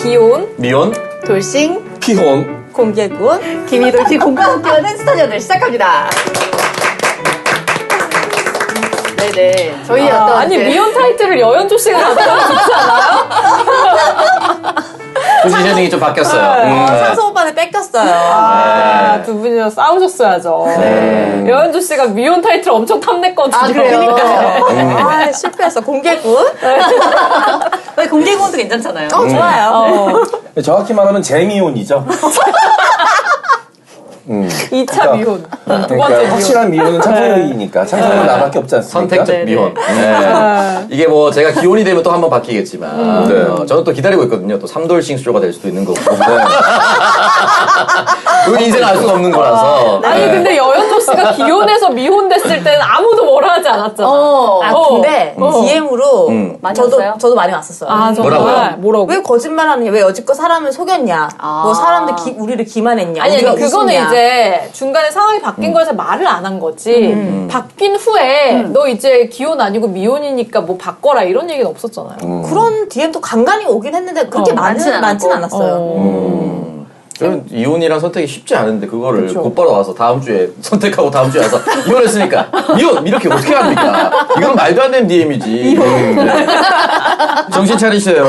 기혼, 미혼, 돌싱, 피혼, 공개군, 김희돌 팀과 함께하는 스타전을 시작합니다. 네네. 저희 어떤 아니 미혼 타이틀을 여연조 씨가 맡아서 좋지 않아요? 포지셔닝이 좀 바뀌었어요. 상수 오빠는 뺏겼어요. 두 분이서 싸우셨어야죠. 여연조 씨가 미혼 타이틀 엄청 탐냈거든요. 아, 그래요? 실패했어. 공개군? 공개군도 괜찮잖아요. 좋아요. 정확히 말하면 재미혼이죠. 2차 미혼. 두 번째 그러니까 미혼. 확실한 미혼은 창성이니까 창성은 나밖에 없지 않습니까? 선택적 미혼. 이게 뭐 제가 기혼이 되면 또 한번 바뀌겠지만 저는 또 기다리고 있거든요. 또 삼돌싱 쇼가 될 수도 있는 거고. 그 인생을 알 수가 없는 거라서. 아니 근데 여연조 씨가 기혼해서 미혼 됐을 때는 아무도 뭐라 하지 않았잖아. 근데 DM으로 많이 왔어요? 저도 많이 왔었어요. 아 정말 뭐라고? 왜 거짓말하느냐? 왜 여지껏 사람을 속였냐? 뭐 사람들 우리를 기만했냐? 아니 우리가 그거는 웃었냐? 이제 중간에 상황이 바뀐 거에서 말을 안 한 거지. 바뀐 후에 너 이제 기혼 아니고 미혼이니까 뭐 바꿔라 이런 얘기는 없었잖아요. 그런 DM도 간간히 오긴 했는데 그렇게 많진 않았어요. 저는 이혼이란 선택이 쉽지 않은데 그거를 곧바로 와서 다음 주에 선택하고 다음 주에 와서 이혼했으니까 이혼 이렇게 어떻게 합니까? 이건 말도 안 되는 DM이지. 정신 차리세요.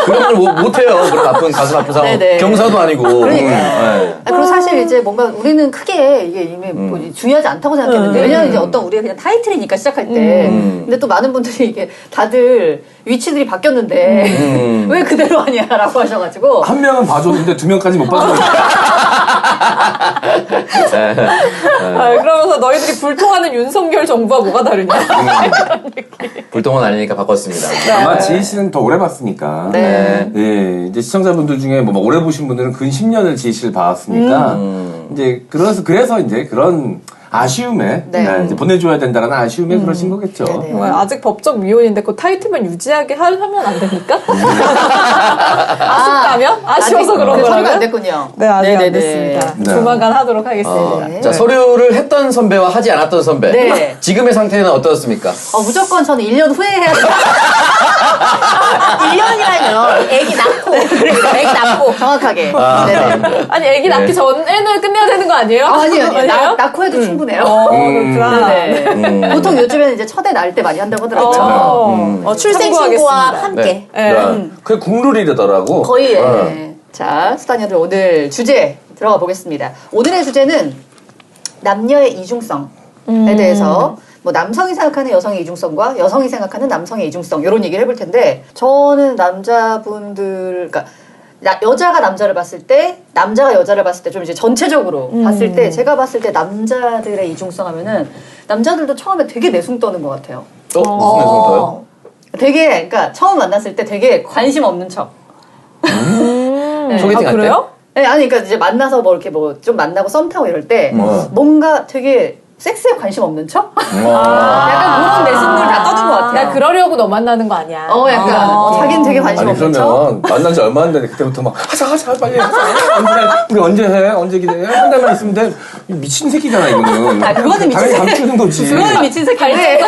그런 걸 못해요. 그런 나쁜 가슴 아픈 상황. 네네. 경사도 아니고. 그리고 사실 이제 뭔가 우리는 크게 이게 이미 뭐 중요하지 않다고 생각했는데 왜냐면 이제 어떤 우리가 그냥 타이틀이니까 시작할 때 근데 또 많은 분들이 이게 다들 위치들이 바뀌었는데 왜 그대로 하냐라고 하셔가지고 한 명은 봐줬는데 두 명까지 못 봐줬는데. 그러면서 너희들이 불통하는 윤석열 정부와 뭐가 다르냐? 불통은 아니니까 바꿨습니다. 아마 지희 씨는 더 오래 봤으니까. 네. 예, 이제 시청자분들 중에 뭐 오래 보신 분들은 근 10년을 지희 씨를 봐왔으니까. 이제 그래서 이제 그런 아쉬움에 이제 보내줘야 된다는 아쉬움에 그러신 거겠죠. 정말 아직 법적 미혼인데 그 타이틀만 유지하게 하면 안 됩니까? 아쉽다면? 아쉬워서 그런 서류가 안 거라면? 됐군요. 네, 아직 안 네네네. 됐습니다. 네. 조만간 하도록 하겠습니다. 자, 서류를 했던 선배와 하지 않았던 선배. 네. 지금의 상태는 어떻습니까? 무조건 저는 1년 후에 해야 돼요. 1년이라뇨. 애기 낳고. 정확하게. 네네. 아니, 애기 낳기 전에는 끝내야 되는 거 아니에요? 아니요. 낳고 해도 충분해요. 그렇구나. 네. 보통 요즘에는 이제 첫애 낳을 때 많이 한다고 하더라고요. 출생신고와 함께. 그게 국룰이더라고. 거의. 자, 수다녀들 오늘 주제 들어가 보겠습니다. 오늘의 주제는 남녀의 이중성에 대해서 뭐 남성이 생각하는 여성의 이중성과 여성이 생각하는 남성의 이중성 이런 얘기를 해볼 텐데 저는 남자분들 그러니까 여자가 남자를 봤을 때 남자가 여자를 봤을 때 좀 이제 전체적으로 봤을 때 제가 봤을 때 남자들의 이중성 하면은 남자들도 처음에 되게 내숭 떠는 것 같아요. 무슨 내성 떠요? 되게 그러니까 처음 만났을 때 되게 관심 없는 척. 네. 소개팅 할 때? 그래요? 네, 아니 그러니까 이제 만나서 뭐 이렇게 뭐 좀 만나고 썸 타고 이럴 때 뭔가 되게 섹스에 관심 없는 척? 약간 그런 내숭들 다 떠는 것 같아요. 야, 그러려고 너 만나는 거 아니야. 약간 자기는 되게 관심 아니 없는 척. 그러면 만난 지 얼마 안 됐는데 그때부터 막 하자 빨리 하자. 우리 언제 해? 언제 기대해? 한 달만 있으면 돼. 미친 새끼잖아 이거는. 그거는 미친 당연히 새끼. 감추는 거지. 그거는 미친 새끼인데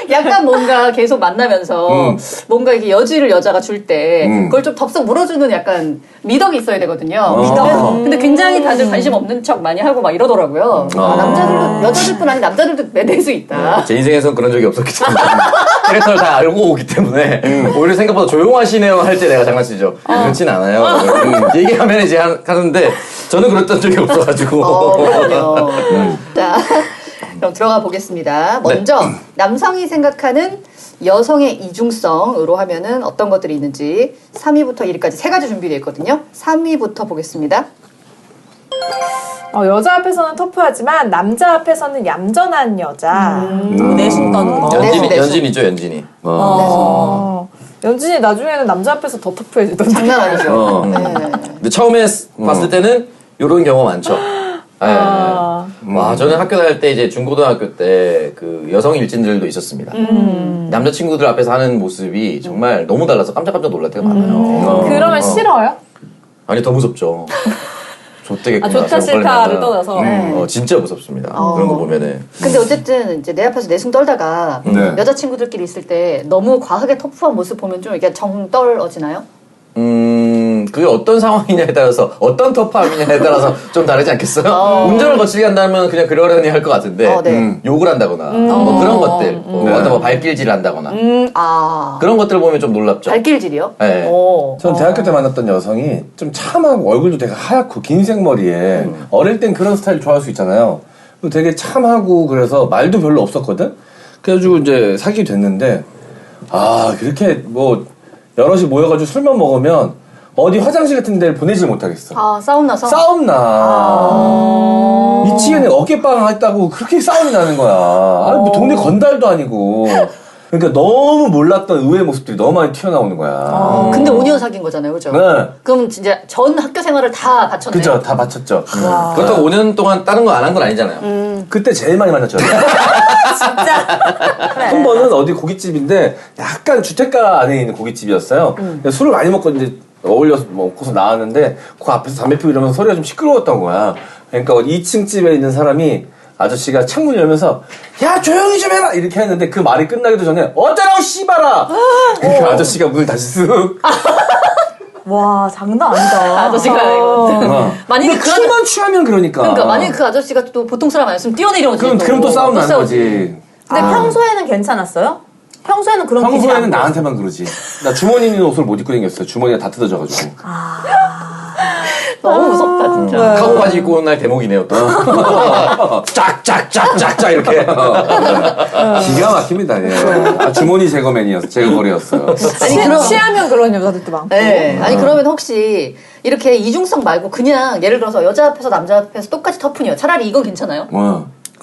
약간 뭔가 계속 만나면서 뭔가 이게 여지를 여자가 줄 때 그걸 좀 덥석 물어주는 약간 미덕이 있어야 되거든요. 근데 굉장히 다들 관심 없는 척 많이 하고 막 이러더라고요. 남자들도 여자들뿐 아니라 남자들도 매낼 수 있다. 제 인생에선 그런 적이 없었기 때문에 캐릭터를 다 알고 오기 때문에 오히려 생각보다 조용하시네요 할 때 내가 장난치죠. 그렇진 않아요. 얘기하면 이제 하는데 저는 그랬던 적이 없어가지고. 그렇군요. 자, 그럼 들어가 보겠습니다. 먼저 남성이 생각하는 여성의 이중성으로 하면은 어떤 것들이 있는지 3위부터 1위까지 세 가지 준비되어 있거든요. 3위부터 보겠습니다. 여자 앞에서는 터프하지만 남자 앞에서는 얌전한 여자. 내숭 떠는 거. 연진이죠, 연진이. 연진이 나중에는 남자 앞에서 더 터프해지던데. 장난 아니죠. 근데 처음에 봤을 때는 이런 경우가 많죠. 와, 저는 학교 다닐 때 이제 중고등학교 때 그 여성 일진들도 있었습니다. 남자친구들 앞에서 하는 모습이 정말 너무 달라서 깜짝깜짝 놀랄 때가 많아요. 그러면 싫어요? 아니, 더 무섭죠. 좋대겠구나. 좋다 싫다를 떠나서. 진짜 무섭습니다. 그런 거 보면은. 근데 어쨌든 이제 내 앞에서 내숭 떨다가 여자친구들끼리 있을 때 너무 과하게 터프한 모습 보면 좀 이게 정 떨어지나요? 그게 어떤 상황이냐에 따라서, 어떤 터프함이냐에 따라서 좀 다르지 않겠어요? 운전을 거칠게 한다면 그냥 그러려니 할 것 같은데, 욕을 한다거나, 뭐 그런 것들, 어떤 뭐 발길질을 한다거나, 그런 것들 보면 좀 놀랍죠. 발길질이요? 네. 전 대학교 때 만났던 여성이 좀 참하고 얼굴도 되게 하얗고 긴 생머리에 어릴 땐 그런 스타일 좋아할 수 있잖아요. 되게 참하고 그래서 말도 별로 없었거든? 그래가지고 이제 사귀게 됐는데, 그렇게 뭐 여럿이 모여가지고 술만 먹으면 어디 화장실 같은 데를 보내질 못하겠어. 싸움 나서? 미치겠네. 어깨빵 했다고 그렇게 싸움이 나는 거야. 뭐 동네 건달도 아니고. 그러니까 너무 몰랐던 의외의 모습들이 너무 많이 튀어나오는 거야. 근데 5년 사귄 거잖아요, 그죠? 네. 그럼 진짜 전 학교 생활을 다 바쳤네. 그죠, 다 바쳤죠. 그렇다고 5년 동안 다른 거 안 한 건 아니잖아요. 그때 제일 많이 만났죠. 진짜. 한 번은 어디 고깃집인데 약간 주택가 안에 있는 고깃집이었어요. 근데 술을 많이 먹고 이제 어울려서 먹고서 나왔는데 그 앞에서 담배 피고 이러면서 소리가 좀 시끄러웠던 거야. 그러니까 2층 집에 있는 사람이 아저씨가 창문 열면서 야 조용히 좀 해라 이렇게 했는데 그 말이 끝나기도 전에 어쩌라고 씨발아 이렇게 아저씨가 문을 다시 쓱 와, 장난 아니다. 아저씨가 이거. 만약에 그 술만 취하면 그러니까 만약에 그 아저씨가 또 보통 사람 아니었으면 뛰어내려오지. 그럼 또 싸움 나는 거지. 근데 평소에는 괜찮았어요? 평소에는 그런 기질이 평소에는 안 나한테만 그러지. 나 주머니 있는 옷을 못 입고 다녔어요. 주머니가 다 뜯어져가지고. 너무 무섭다, 진짜. 카고 바지 입고 온 날 대목이네요, 또. 짝짝짝짝짝 이렇게. 기가 막힙니다. 예. 주머니 제거거리였어요. 취하면 그런 여자들도 많고. 네. 아니, 그러면 혹시 이렇게 이중성 말고 그냥 예를 들어서 여자 앞에서 남자 앞에서 똑같이 터프니요. 차라리 이건 괜찮아요?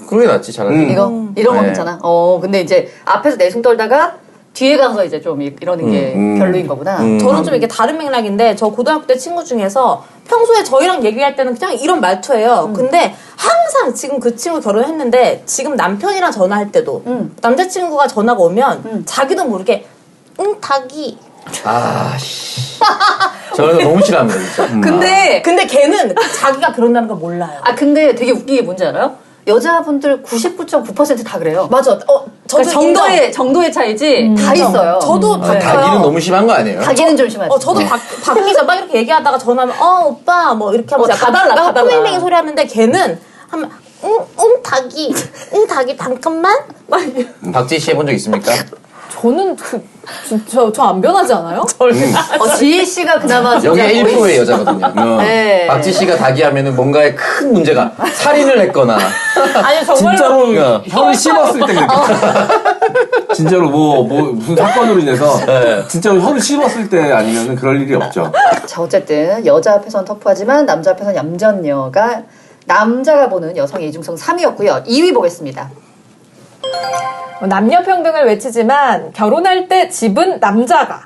그게 낫지, 차라리. 이런 거 네. 괜찮아? 근데 이제 앞에서 내숭 떨다가 뒤에 가서 이제 좀 이러는 게 별로인 거구나. 저는 좀 이게 다른 맥락인데 저 고등학교 때 친구 중에서 평소에 저희랑 얘기할 때는 그냥 이런 말투예요. 근데 항상 지금 그 친구 결혼했는데 지금 남편이랑 전화할 때도 남자친구가 전화가 오면 자기도 모르게 닭이 저는 너무 싫어합니다, 진짜. 근데 걔는 자기가 그런다는 걸 몰라요. 근데 되게 웃긴 게 뭔지 알아요? 여자분들 99.9% 다 그래요. 맞아. 저도 그러니까 정도의 차이지 다 있어요. 저도 닭이는 너무 심한 거 아니에요? 닭이는 좀 심하지. 저도 바뀌자 막 이렇게 얘기하다가 전화하면 오빠 뭐 이렇게 하면서 다 달라, 다 달라. 꼬맹맹이 소리 하는데 걔는 하면 닭이 잠깐만 막 박지희 씨 해본 적 있습니까? 저는 저 안 변하지 않아요? 지희 씨가 그나마 진짜 여기에 거의- 1%의 여자거든요. 네. 박지희 씨가 닭이 하면은 뭔가에 큰 문제가 살인을 했거나 아니 정말로 진짜로 혀를 씹었을 때 그렇게 진짜로 뭐 무슨 사건으로 인해서 진짜로 혀를 씹었을 때 아니면은 그럴 일이 없죠. 자, 어쨌든 여자 앞에서는 터프하지만 남자 앞에서는 얌전녀가 남자가 보는 여성의 이중성 3위였고요. 2위 보겠습니다. 남녀 평등을 외치지만 결혼할 때 집은 남자가.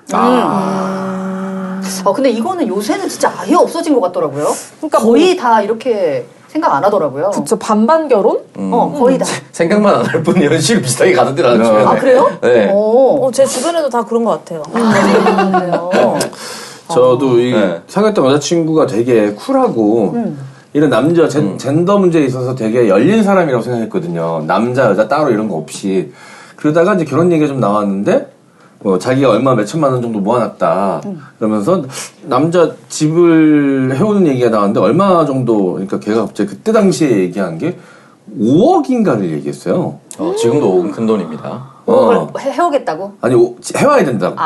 근데 이거는 요새는 진짜 아예 없어진 것 같더라고요. 그러니까 거의 다 이렇게 생각 안 하더라고요. 그쵸 반반 결혼? 거의 다. 생각만 안 할 뿐 연식을 비슷하게 가던데라는 주변에. 아, 그래요? 네. 제 주변에도 다 그런 것 같아요. 그래요. 저도 네. 사귀었던 여자친구가 되게 쿨하고 이런 남자 젠더 문제에 있어서 되게 열린 사람이라고 생각했거든요. 남자 여자 따로 이런 거 없이. 그러다가 이제 결혼 얘기가 좀 나왔는데 뭐 자기가 얼마 몇 천만 원 정도 모아놨다 그러면서 남자 집을 해오는 얘기가 나왔는데 얼마 정도 그러니까 걔가 갑자기 그때 당시에 얘기한 게 5억인가를 얘기했어요. 지금도 큰 돈입니다. 그걸 해오겠다고? 아니 해와야 된다고.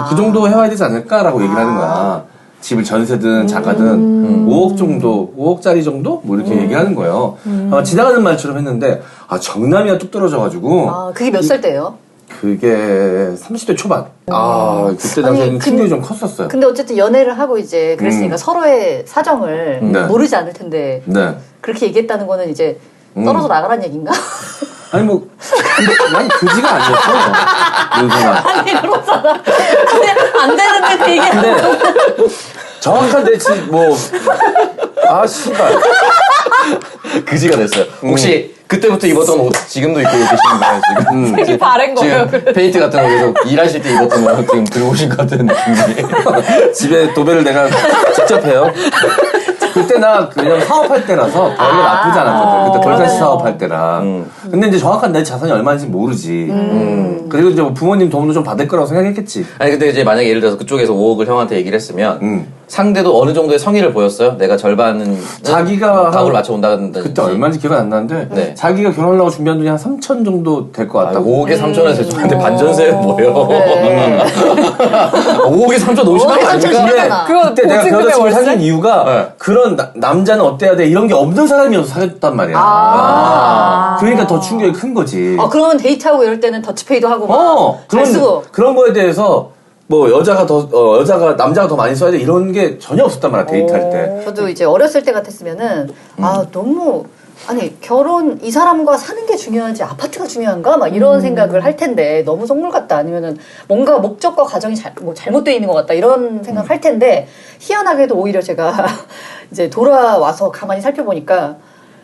그 정도 해와야 되지 않을까라고 얘기를 하는 거야. 집을 전세든 자가든 5억 정도, 5억짜리 정도? 뭐 이렇게 얘기하는 거예요. 아마 지나가는 말처럼 했는데 정남이가 뚝 떨어져가지고 그게 몇 살 때예요? 그게 30대 초반. 그때 당시에는 충격이 좀 컸었어요. 근데 어쨌든 연애를 하고 이제 그랬으니까 서로의 사정을 네. 모르지 않을 텐데 네. 그렇게 얘기했다는 거는 이제 떨어져 나가란 얘기인가? 아니 난 그지가 아니었어. 윤선아. 아니 그렇잖아. 안 되는데 그 얘기. 근데 정확한 대치 씨발. 그지가 됐어요. 혹시 그때부터 입었던 옷 지금도 입고 계신가요? 지금 되게 바른 거예요. 지금 페인트 같은 거 계속 일하실 때 입었던 거 지금 들고 오신 것 같은 느낌이. 집에 도배를 내가 직접 해요. 그때 나 그냥 사업할 때라서 별로 나쁘지 않았거든. 그때 돌잔치 사업할 때라. 근데 이제 정확한 내 자산이 얼마인지 모르지. 그리고 이제 뭐 부모님 도움도 좀 받을 거라고 생각했겠지. 아니 근데 이제 만약에 예를 들어서 그쪽에서 5억을 형한테 얘기를 했으면 상대도 어느 정도의 성의를 보였어요? 내가 절반은 자기가 가구를 맞춰 온다든지. 그때 얼마인지 기억 안 나는데 네. 자기가 결혼하려고 준비한 돈이 한 3천 정도 될 것 같다고. 5억에 3천원에서 저한테 반전세는 뭐예요? 네. 5억에 3천 너무 심한 거 5억에 3천 아닙니까? 심하잖아. 그때 내가 그 여자친구를 사귄 이유가 네. 그런 남자는 어때야 돼 이런 게 없는 사람이어서 사귀었단 말이야. 그러니까 더 충격이 큰 거지. 그러면 데이트하고 이럴 때는 더치페이도 하고 잘 쓰고. 그런 거에 대해서 뭐 남자가 더 많이 써야 돼 이런 게 전혀 없었단 말이야 데이트할 때. 저도 이제 어렸을 때 같았으면은 너무 결혼 이 사람과 사는 게 중요하지 아파트가 중요한가 막 이런 생각을 할 텐데 너무 속물 같다 아니면은 뭔가 목적과 과정이 잘못되어 있는 것 같다 이런 생각을 할 텐데 희한하게도 오히려 제가 이제 돌아와서 가만히 살펴보니까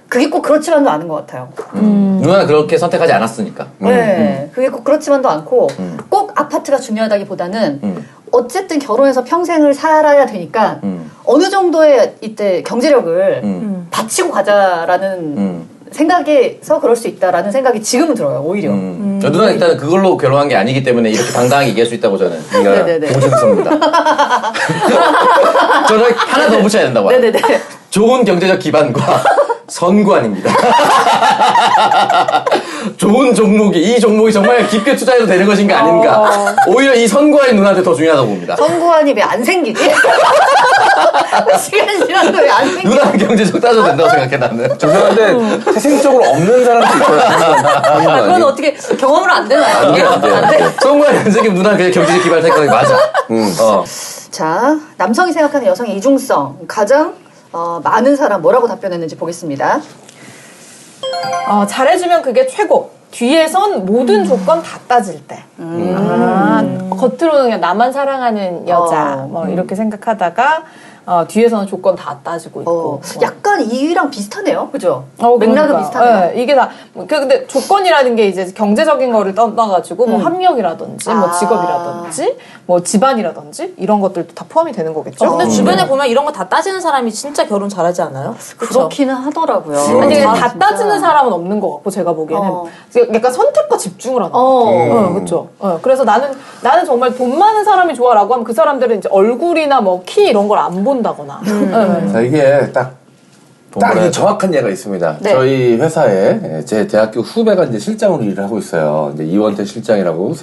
그게 꼭 그렇지만도 않은 것 같아요. 누나는 그렇게 선택하지 않았으니까. 네, 그게 꼭 그렇지만도 않고 꼭 아파트가 중요하다기보다는 어쨌든 결혼해서 평생을 살아야 되니까 어느 정도의 이때 경제력을 바치고 가자라는 생각에서 그럴 수 있다라는 생각이 지금은 들어요. 오히려. 누나는 일단은 그걸로 결혼한 게 아니기 때문에 이렇게 당당하게 얘기할 수 있다고 저는 네네네. 공신습니다. 저는 하나 더 붙여야 된다고 봐요. 네네네. 좋은 경제적 기반과 선구안입니다. 좋은 종목이 이 종목이 정말 깊게 투자해도 되는 것인가 아닌가. 오히려 이 선구안이 누나한테 더 중요하다고 봅니다. 선구안이 왜 안 생기지? 시간이 지나도 왜 안 생기지? 누나는 경제적 따져도 된다고 생각해 나는. 죄송한데 태생적으로 없는 사람도 있어요. 그건 어떻게 경험을 안 되나요? 안 돼. 선구안이 안 생기면 누나는 그냥 경제적 기반을 생각하는 게 맞아. 자, 남성이 생각하는 여성의 이중성 가장 많은 사람 뭐라고 답변했는지 보겠습니다. 잘해주면 그게 최고. 뒤에선 모든 조건 다 따질 때. 겉으로는 그냥 나만 사랑하는 여자, 이렇게 생각하다가, 뒤에서는 조건 다 따지고 있고. 약간 2위랑 비슷하네요. 그죠? 그러니까. 맥락은 비슷하네요. 네, 이게 다, 근데 조건이라는 게 이제 경제적인 거를 떠나가지고, 뭐 학력이라든지, 뭐 직업이라든지, 뭐 집안이라든지, 이런 것들도 다 포함이 되는 거겠죠. 음. 근데 주변에 보면 이런 거 다 따지는 사람이 진짜 결혼 잘하지 않아요? 그쵸? 그렇기는 하더라고요. 아니, 아, 다 진짜. 따지는 사람은 없는 것 같고, 제가 보기에는. 약간 선택과 집중을 하는 거. 그쵸. 그래서 나는 정말 돈 많은 사람이 좋아라고 하면 그 사람들은 이제 얼굴이나 뭐 키 이런 걸 안 본다거나. 자, 이게 딱 벌어야 돼. 정확한 예가 있습니다. 네. 저희 회사에 제 대학교 후배가 이제 실장으로 일을 하고 있어요. 이제 이원태 실장이라고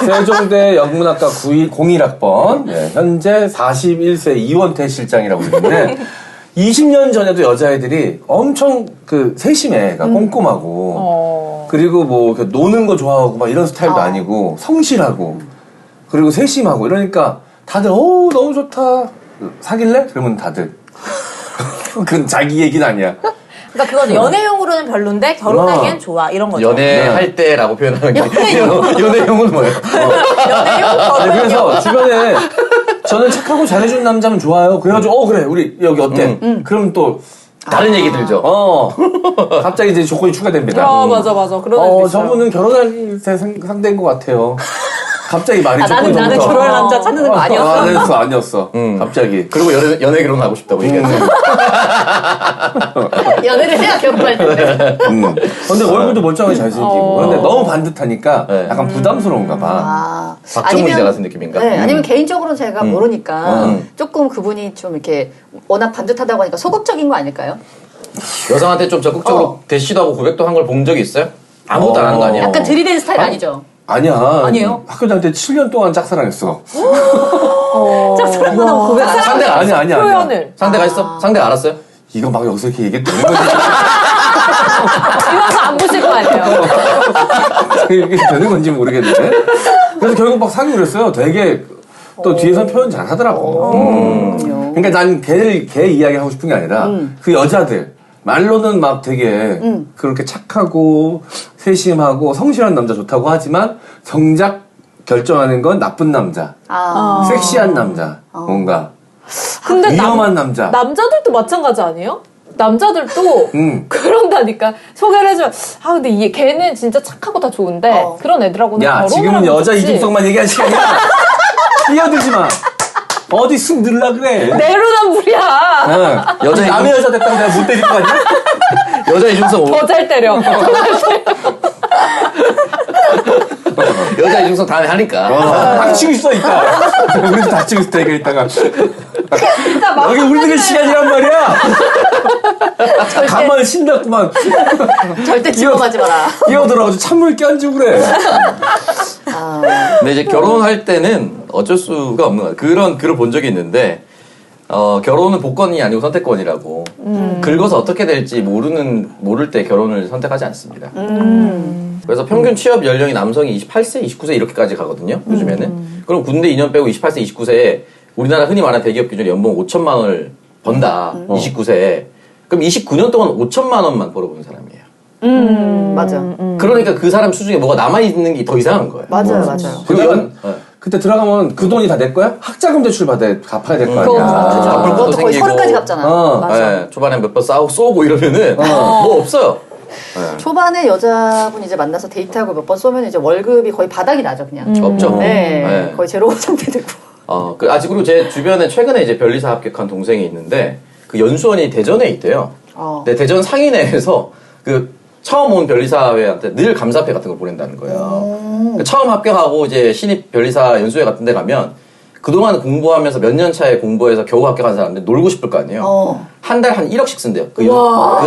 세종대 영문학과 01학번 현재 41세 이원태 실장이라고 있는데 20년 전에도 여자애들이 엄청 세심해, 그러니까 꼼꼼하고 그리고 뭐 노는 거 좋아하고 막 이런 스타일도 아니고 성실하고 그리고 세심하고 이러니까 다들 너무 좋다 사귈래? 그러면 다들 그건 자기 얘기는 아니야. 그러니까 그건 연애용으로는 별론데 결혼하기엔 좋아 이런 거죠. 연애할 때라고 표현하는 게. 연애용은 뭐예요? 연애용, 결혼용. 그래서 주변에 저는 착하고 잘해주는 남자면 좋아요. 그래가지고 그래 우리 여기 어때? 그럼 또 다른 얘기 들죠. 갑자기 이제 조건이 추가됩니다. 맞아. 그런 애도 있어요. 저분은 결혼할 상대인 것 같아요. 갑자기 말이 나는 결혼할 남자 찾는 거 아니었어. 아니었어. 갑자기. 그리고 연애 결혼하고 싶다고 얘기했어요. 연애를 해야 결혼할 텐데. 근데 얼굴도 멀쩡하게 잘생기고. 그런데 너무 반듯하니까 네. 약간 부담스러운가 봐. 박정훈 기자 같은 느낌인가? 네, 아니면 개인적으로는 제가 모르니까 조금 그분이 좀 이렇게 워낙 반듯하다고 하니까 소극적인 거 아닐까요? 여성한테 좀 적극적으로 대시도 하고 고백도 한 걸 본 적이 있어요? 아무것도 안 하는 거 아니야? 약간 들이대는 스타일 아니죠? 아니야. 아니에요? 학교 다닐 때 7년 동안 짝사랑했어. 짝사랑만 하고 고백. 상대가 아니야. 표현을. 상대가 있어? 상대가 알았어요? 이거 막 여기서 이렇게 얘기해도 되는 건지. 이러면서 안 보실 거 아니에요. 이게 되는 건지 모르겠는데. 그래서 결국 막 사귀고 그랬어요. 되게 또 뒤에서 표현 잘 하더라고. 그러니까 난 걔 이야기 하고 싶은 게 아니라 그 여자들. 말로는 막 되게 그렇게 착하고 세심하고 성실한 남자 좋다고 하지만 정작 결정하는 건 나쁜 남자, 섹시한 남자, 뭔가 근데 위험한 남자. 남자들도 마찬가지 아니에요? 남자들도 그런다니까 소개를 해주면 근데 걔는 진짜 착하고 다 좋은데 그런 애들하고는 야, 결혼을 지금은 하면 여자 좋지. 이중성만 얘기할 시간이야. 끼어들지 마. 어디 쑥 늘라 그래. 내로남불이야. 여자 남의 여자 됐다고 내가 못 때릴 거 아니야? 여자 이중성 더 잘 때려. 여자 이중성 다음에 하니까. 닥치고 있어 이따. 우리도 닥치고 있을 테니까 이따가. 진짜 막. 여기 우리들의 시간이란 말이야. 가만히 신났구만. 절대 집어가지 마라. 뛰어들어가지고 찬물 껴안지고 그래. 근데 이제 결혼할 때는 어쩔 수가 없는 거야. 그런 글을 본 적이 있는데, 결혼은 복권이 아니고 선택권이라고. 긁어서 어떻게 될지 모를 때 결혼을 선택하지 않습니다. 그래서 평균 취업 연령이 남성이 28세, 29세 이렇게까지 가거든요. 요즘에는. 그럼 군대 2년 빼고 28세, 29세에 우리나라 흔히 말하는 대기업 기준 연봉 5천만 원을 번다. 29세에. 그럼 29년 동안 5천만 원만 벌어보는 사람이에요. 맞아. 그러니까 그 사람 수중에 뭐가 남아있는 게 더 이상한 거예요. 맞아요, 맞아요. 그건 그때 들어가면 그 돈이 다 내 거야? 학자금 대출 갚아야 될 거 그거, 아니야. 그죠. 갚을 것도 그것도 거의 생기고. 30까지 갚잖아. 맞아. 네, 초반에 몇 번 싸우고 쏘고 이러면은 뭐 없어요. 네. 초반에 여자분 이제 만나서 데이트하고 몇 번 쏘면 이제 월급이 거의 바닥이 나죠, 그냥. 없죠. 네. 네. 거의 제로 상태 되고. 그리고 제 주변에 최근에 이제 변리사 합격한 동생이 있는데 그 연수원이 대전에 있대요. 근데 대전 상인회에서 그 처음 온 변리사회한테 늘 감사패 같은 걸 보낸다는 거예요. 그 처음 합격하고 이제 신입 변리사 연수회 같은 데 가면 그동안 공부하면서 몇 년 차에 공부해서 겨우 합격한 사람들 놀고 싶을 거 아니에요. 한 달 한 1억씩 쓴대요. 그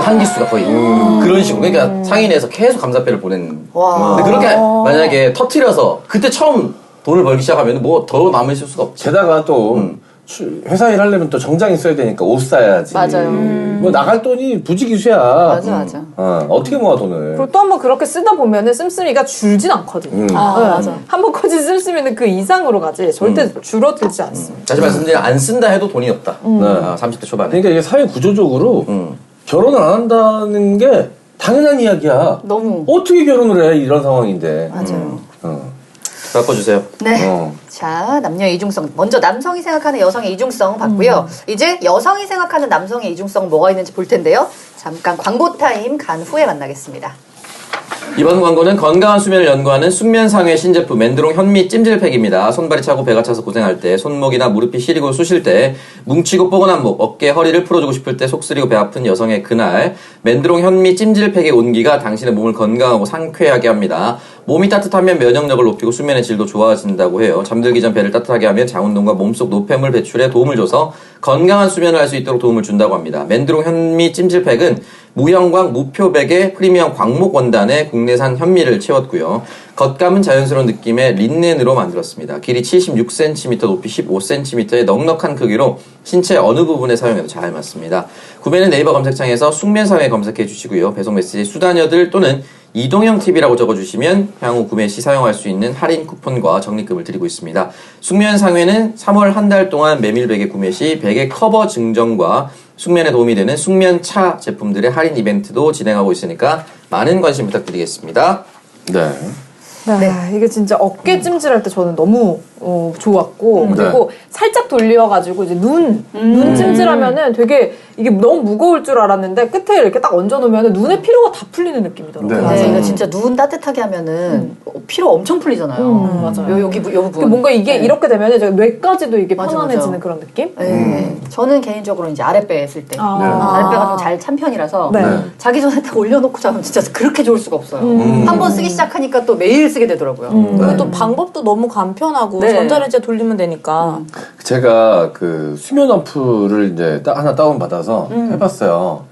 한 기수가 거의. 그런 식으로. 그러니까 상인회에서 계속 감사패를 보내는. 근데 그렇게 만약에 터트려서 그때 처음 돈을 벌기 시작하면 뭐 더 남으실 수가 없지. 게다가 또 회사 일 하려면 또 정장 있어야 되니까 옷 사야지. 맞아요. 뭐 나갈 돈이 부지기수야. 맞아. 어떻게 모아 돈을. 그리고 또 한 번 그렇게 쓰다 보면은 씀씀이가 줄진 않거든요. 맞아. 한 번 커진 씀씀이는 그 이상으로 가지 절대 줄어들지 않습니다. 다시 말씀드리면 안 쓴다 해도 돈이 없다. 30대 초반에. 그러니까 이게 사회 구조적으로 결혼을 안 한다는 게 당연한 이야기야. 너무. 어떻게 결혼을 해 이런 상황인데. 맞아요. 바꿔주세요. 네. 자, 남녀의 이중성. 먼저 남성이 생각하는 여성의 이중성 봤고요. 이제 여성이 생각하는 남성의 이중성은 뭐가 있는지 볼 텐데요. 잠깐 광고 타임 간 후에 만나겠습니다. 이번 광고는 건강한 수면을 연구하는 숙면상의 신제품 맨드롱 현미 찜질팩입니다. 손발이 차고 배가 차서 고생할 때, 손목이나 무릎이 시리고 쑤실 때, 뭉치고 뻐근한 목, 어깨, 허리를 풀어주고 싶을 때, 속 쓰리고 배 아픈 여성의 그날, 맨드롱 현미 찜질팩의 온기가 당신의 몸을 건강하고 상쾌하게 합니다. 몸이 따뜻하면 면역력을 높이고 수면의 질도 좋아진다고 해요. 잠들기 전 배를 따뜻하게 하면 장운동과 몸속 노폐물 배출에 도움을 줘서 건강한 수면을 할 수 있도록 도움을 준다고 합니다. 맨드롱 현미 찜질팩은 무형광 무표백의 프리미엄 광목 원단에 국내산 현미를 채웠고요. 겉감은 자연스러운 느낌의 린넨으로 만들었습니다. 길이 76cm, 높이 15cm의 넉넉한 크기로 신체 어느 부분에 사용해도 잘 맞습니다. 구매는 네이버 검색창에서 숙면상에 검색해 주시고요. 배송 메시지 수다녀들 또는 이동형TV라고 적어주시면 향후 구매 시 사용할 수 있는 할인 쿠폰과 적립금을 드리고 있습니다. 숙면상회는 3월 한 달 동안 메밀 베개 구매 시 베개 커버 증정과 숙면에 도움이 되는 숙면차 제품들의 할인 이벤트도 진행하고 있으니까 많은 관심 부탁드리겠습니다. 네. 이게 진짜 어깨 찜질할 때 저는 너무 좋았고 그리고 살짝 돌려가지고 이제 눈 찜질하면은 되게 이게 너무 무거울 줄 알았는데 끝에 이렇게 딱 얹어놓으면 눈의 피로가 다 풀리는 느낌이더라고요. 네. 맞아요. 이거 진짜 눈 따뜻하게 하면은 피로 엄청 풀리잖아요. 맞아요. 여기 요 부분. 뭔가 이게 이렇게 되면 이제 뇌까지도 이게 맞아, 편안해지는 맞아. 그런 느낌? 네. 저는 개인적으로 이제 아랫배 쓸 때 아. 아랫배가 좀 잘 찬 편이라서 네. 자기 전에 딱 올려놓고 자면 진짜 그렇게 좋을 수가 없어요. 한 번 쓰기 시작하니까 또 매일 쓰게 되더라고요. 그리고 또 방법도 너무 간편하고 네. 전자레인지에 돌리면 되니까. 제가 그 수면 어플을 이제 하나 다운 받아서 해봤어요.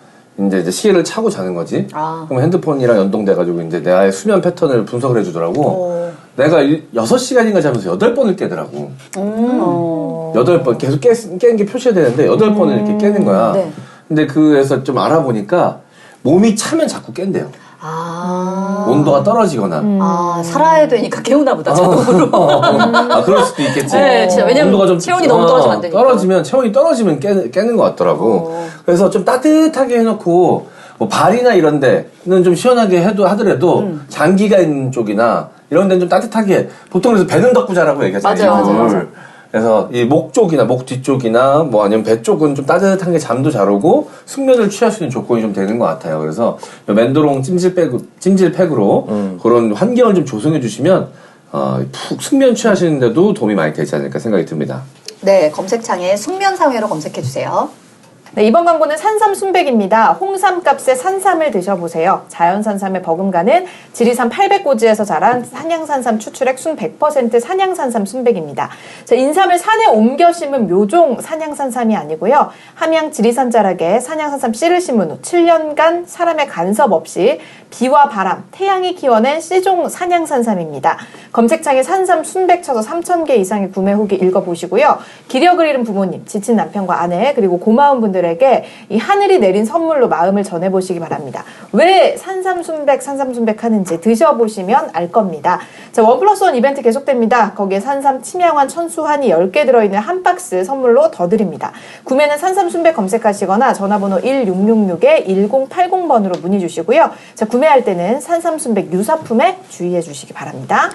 이제 시계를 차고 자는 거지. 그럼 핸드폰이랑 연동돼가지고 이제 내 아의 수면 패턴을 분석을 해주더라고. 내가 6시간인가 자면서 8번을 깨더라고. 8번 계속 깨는 게 표시가 되는데 8번을 이렇게 깨는 거야. 네. 근데 그래서 좀 알아보니까 몸이 차면 자꾸 깬대요. 온도가 떨어지거나. 살아야 되니까 개우나 보다, 자동으로. 그럴 수도 있겠지. 네, 진짜 왜냐면 온도가 좀 체온이 너무 떨어지면 안 되니까. 체온이 떨어지면 깨는 것 같더라고. 그래서 좀 따뜻하게 해놓고, 뭐 발이나 이런 데는 좀 시원하게 하더라도, 장기가 있는 쪽이나, 이런 데는 좀 따뜻하게, 보통 그래서 배는 덮고 자라고 얘기하잖아요. 맞아요. 그래서 이 목 쪽이나 목 뒤쪽이나 뭐 아니면 배 쪽은 좀 따뜻한 게 잠도 잘 오고 숙면을 취할 수 있는 조건이 좀 되는 것 같아요. 그래서 맨드롱 찜질팩으로 그런 환경을 좀 조성해 주시면 푹 숙면 취하시는데도 도움이 많이 되지 않을까 생각이 듭니다. 네, 검색창에 숙면사회로 검색해주세요. 네, 이번 광고는 산삼 순백입니다. 홍삼값에 산삼을 드셔보세요. 자연산삼에 버금가는 지리산 800고지에서 자란 산양산삼 추출액 순 100% 산양산삼 순백입니다. 자, 인삼을 산에 옮겨 심은 묘종 산양산삼이 아니고요. 함양 지리산 자락에 산양산삼 씨를 심은 후 7년간 사람의 간섭 없이 비와 바람, 태양이 키워낸 씨종 산양산삼입니다. 검색창에 산삼 순백 쳐서 3,000개 이상의 구매 후기 읽어보시고요. 기력을 잃은 부모님, 지친 남편과 아내, 그리고 고마운 분들에게 이 하늘이 내린 선물로 마음을 전해보시기 바랍니다. 왜 산삼 순백 하는지 드셔보시면 알 겁니다. 자, 1+1 이벤트 계속됩니다. 거기에 산삼 침양환 천수환이 10개 들어있는 한 박스 선물로 더 드립니다. 구매는 산삼 순백 검색하시거나 전화번호 1666-1080번으로 문의 주시고요. 자, 구매할 때는 산삼 순백 유사품에 주의해 주시기 바랍니다.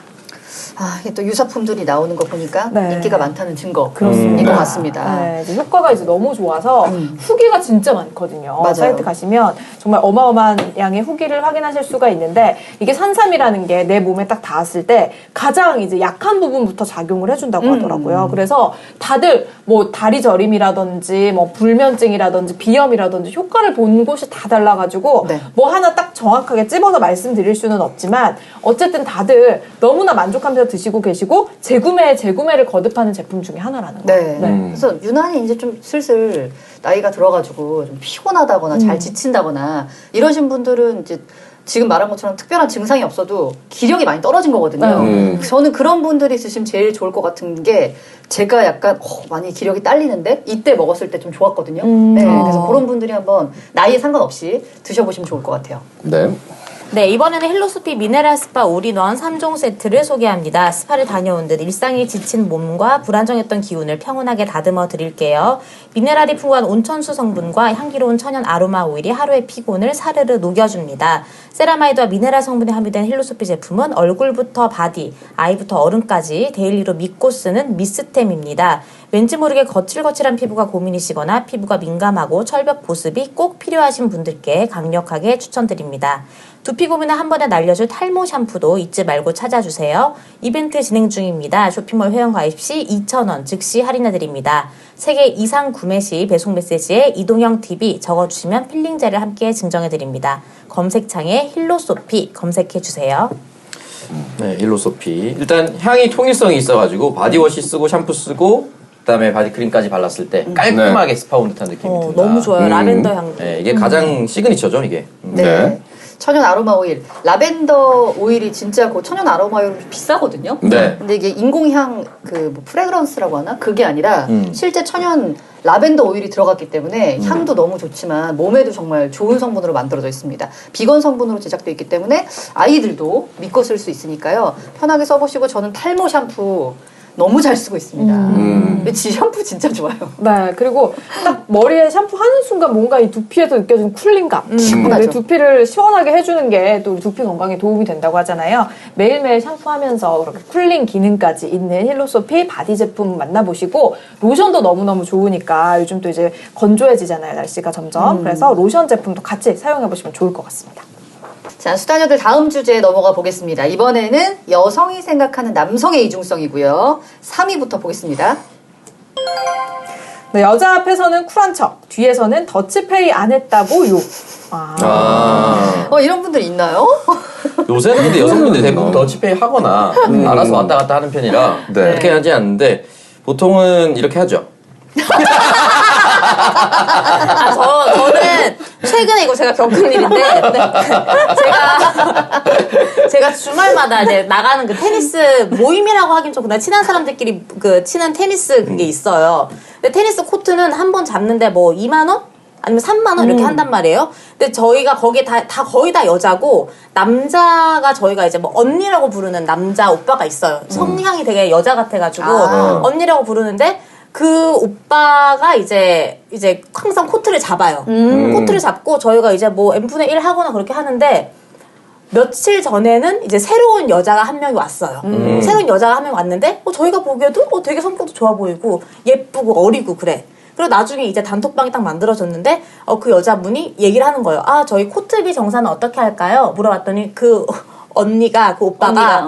아, 이게 또 유사품들이 나오는 거 보니까 네. 인기가 많다는 증거인 그렇습니다. 것 같습니다. 네, 이제 효과가 이제 너무 좋아서 후기가 진짜 많거든요. 맞아요. 사이트 가시면 정말 어마어마한 양의 후기를 확인하실 수가 있는데 이게 산삼이라는 게 내 몸에 딱 닿았을 때 가장 이제 약한 부분부터 작용을 해준다고 하더라고요. 그래서 다들 뭐 다리 저림이라든지 뭐 불면증이라든지 비염이라든지 효과를 본 곳이 다 달라가지고 네. 뭐 하나 딱 정확하게 찝어서 말씀드릴 수는 없지만 어쨌든 다들 너무나 만족하면서 드시고 계시고 재구매를 거듭하는 제품 중에 하나라는 거예요. 네. 그래서 유난히 이제 좀 슬슬 나이가 들어가지고 좀 피곤하다거나 잘 지친다거나 이러신 분들은 이제 지금 말한 것처럼 특별한 증상이 없어도 기력이 많이 떨어진 거거든요. 저는 그런 분들이 있으시면 제일 좋을 것 같은 게 제가 약간 많이 기력이 딸리는데 이때 먹었을 때 좀 좋았거든요. 네, 그래서 그런 분들이 한번 나이에 상관없이 드셔보시면 좋을 것 같아요. 네. 네, 이번에는 힐로스피 미네랄 스파 올인원 3종 세트를 소개합니다. 스파를 다녀온 듯 일상이 지친 몸과 불안정했던 기운을 평온하게 다듬어 드릴게요. 미네랄이 풍부한 온천수 성분과 향기로운 천연 아로마 오일이 하루의 피곤을 사르르 녹여줍니다. 세라마이드와 미네랄 성분이 함유된 힐로스피 제품은 얼굴부터 바디, 아이부터 어른까지 데일리로 믿고 쓰는 미스템입니다. 왠지 모르게 거칠거칠한 피부가 고민이시거나 피부가 민감하고 철벽 보습이 꼭 필요하신 분들께 강력하게 추천드립니다. 두피 고민을 한 번에 날려줄 탈모 샴푸도 잊지 말고 찾아주세요. 이벤트 진행 중입니다. 쇼핑몰 회원가입 시 2,000원 즉시 할인해드립니다. 3개 이상 구매 시 배송 메시지에 이동형 TV 적어주시면 필링제를 함께 증정해드립니다. 검색창에 힐로소피 검색해주세요. 네, 힐로소피. 일단 향이 통일성이 있어가지고 바디워시 쓰고 샴푸 쓰고 그다음에 바디크림까지 발랐을 때 깔끔하게 스파 온 듯한 느낌이 든다. 너무 좋아요. 라벤더 향도. 네, 이게 가장 시그니처죠, 이게. 네. 천연 아로마 오일. 라벤더 오일이 진짜 그 천연 아로마 오일 비싸거든요. 네. 근데 이게 인공향 그 뭐 프레그런스라고 하나? 그게 아니라 실제 천연 라벤더 오일이 들어갔기 때문에 향도 너무 좋지만 몸에도 정말 좋은 성분으로 만들어져 있습니다. 비건 성분으로 제작되어 있기 때문에 아이들도 믿고 쓸 수 있으니까요. 편하게 써보시고 저는 탈모 샴푸 너무 잘 쓰고 있습니다. 지 샴푸 진짜 좋아요. 네, 그리고 딱 머리에 샴푸하는 순간 뭔가 이 두피에서 느껴지는 쿨링감. 내 두피를 시원하게 해주는 게 또 두피 건강에 도움이 된다고 하잖아요. 매일매일 샴푸하면서 그렇게 쿨링 기능까지 있는 힐로소피 바디 제품 만나보시고 로션도 너무너무 좋으니까 요즘 또 이제 건조해지잖아요, 날씨가 점점. 그래서 로션 제품도 같이 사용해보시면 좋을 것 같습니다. 자, 수다녀들 다음 주제에 넘어가 보겠습니다. 이번에는 여성이 생각하는 남성의 이중성이고요. 3위부터 보겠습니다. 네, 여자 앞에서는 쿨한 척, 뒤에서는 더치페이 안 했다고 욕. 이런 분들 있나요? 요새는 근데 여성분들이 대부분 더치페이 하거나 알아서 왔다 갔다 하는 편이라 네. 그렇게 하지 않는데 보통은 이렇게 하죠. 저는 최근에 이거 제가 겪은 일인데, 제가 주말마다 이제 나가는 그 테니스 모임이라고 하긴 좀 그냥 친한 사람들끼리 그 치는 테니스 그게 있어요. 근데 테니스 코트는 한 번 잡는데 뭐 2만원? 아니면 3만원 이렇게 한단 말이에요. 근데 저희가 거기에 거의 다 여자고, 남자가 저희가 이제 뭐 언니라고 부르는 남자 오빠가 있어요. 성향이 되게 여자 같아가지고, 언니라고 부르는데, 그 오빠가 이제 항상 코트를 잡아요. 코트를 잡고 저희가 이제 뭐 n분의 1 하거나 그렇게 하는데, 며칠 전에는 이제 새로운 여자가 한 명이 왔어요. 새로운 여자가 한 명이 왔는데, 저희가 보기에도 되게 성격도 좋아 보이고, 예쁘고 어리고 그래. 그리고 나중에 이제 단톡방이 딱 만들어졌는데, 그 여자분이 얘기를 하는 거예요. 저희 코트비 정산은 어떻게 할까요? 물어봤더니 그 언니가, 그 오빠가,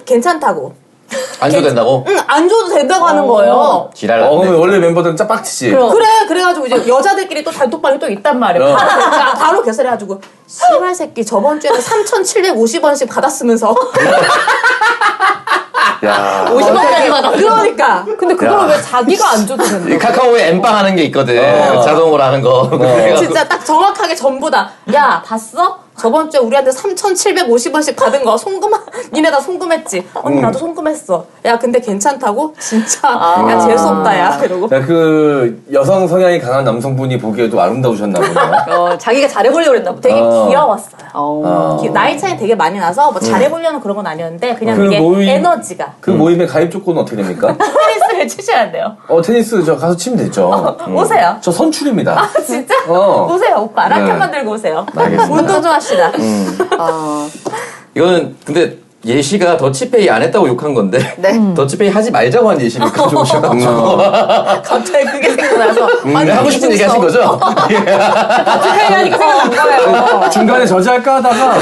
괜찮다고. 안 줘도 된다고? 응, 안 줘도 된다고 하는 거예요. 지랄 그러면 났네. 원래 멤버들은 짝빡치지. 그래가지고 이제 여자들끼리 또 단톡방이 또 있단 말이에요. 바로 개설해가지고 씨발 새끼 저번 주에는 3,750원씩 받았으면서 야. 50원까지 받아. 그러니까 근데 그걸 왜 자기가 안 줘도 이 된다? 카카오에 엠빵 하는 게 있거든. 자동으로 하는 거. 진짜 딱 정확하게 전부 다 야 봤어? 저번 주에 우리한테 3,750원씩 받은 거 니네 다 송금했지? 언니 나도 송금했어. 야 근데 괜찮다고? 진짜 야 재수없다 야 이러고 야, 그 여성 성향이 강한 남성분이 보기에도 아름다우셨나 보네요. 자기가 잘해보려고 그랬나 보다. 되게 귀여웠어요. 어. 나이 차이 되게 많이 나서 뭐 잘해보려는 그런 건 아니었는데 그냥 그 되게 모임- 에너지가 그 모임의 가입 조건은 어떻게 됩니까? 테니스를 치셔야 돼요. 테니스 저 가서 치면 되죠. 오세요. 저 선출입니다. 진짜? 어. 오세요 오빠 라켓만 네. 들고 오세요. 알겠습니다. 운동 좀 합시다. 이거는 근데 예시가 더치페이 안 했다고 욕한 건데 네. 더치페이 하지 말자고 한 예시를 가져오셔가지고 갑자기 그게 생각나서 하고 싶은 얘기 하신 거죠? 하니까 생각난 거예요. 중간에 저지할까 하다가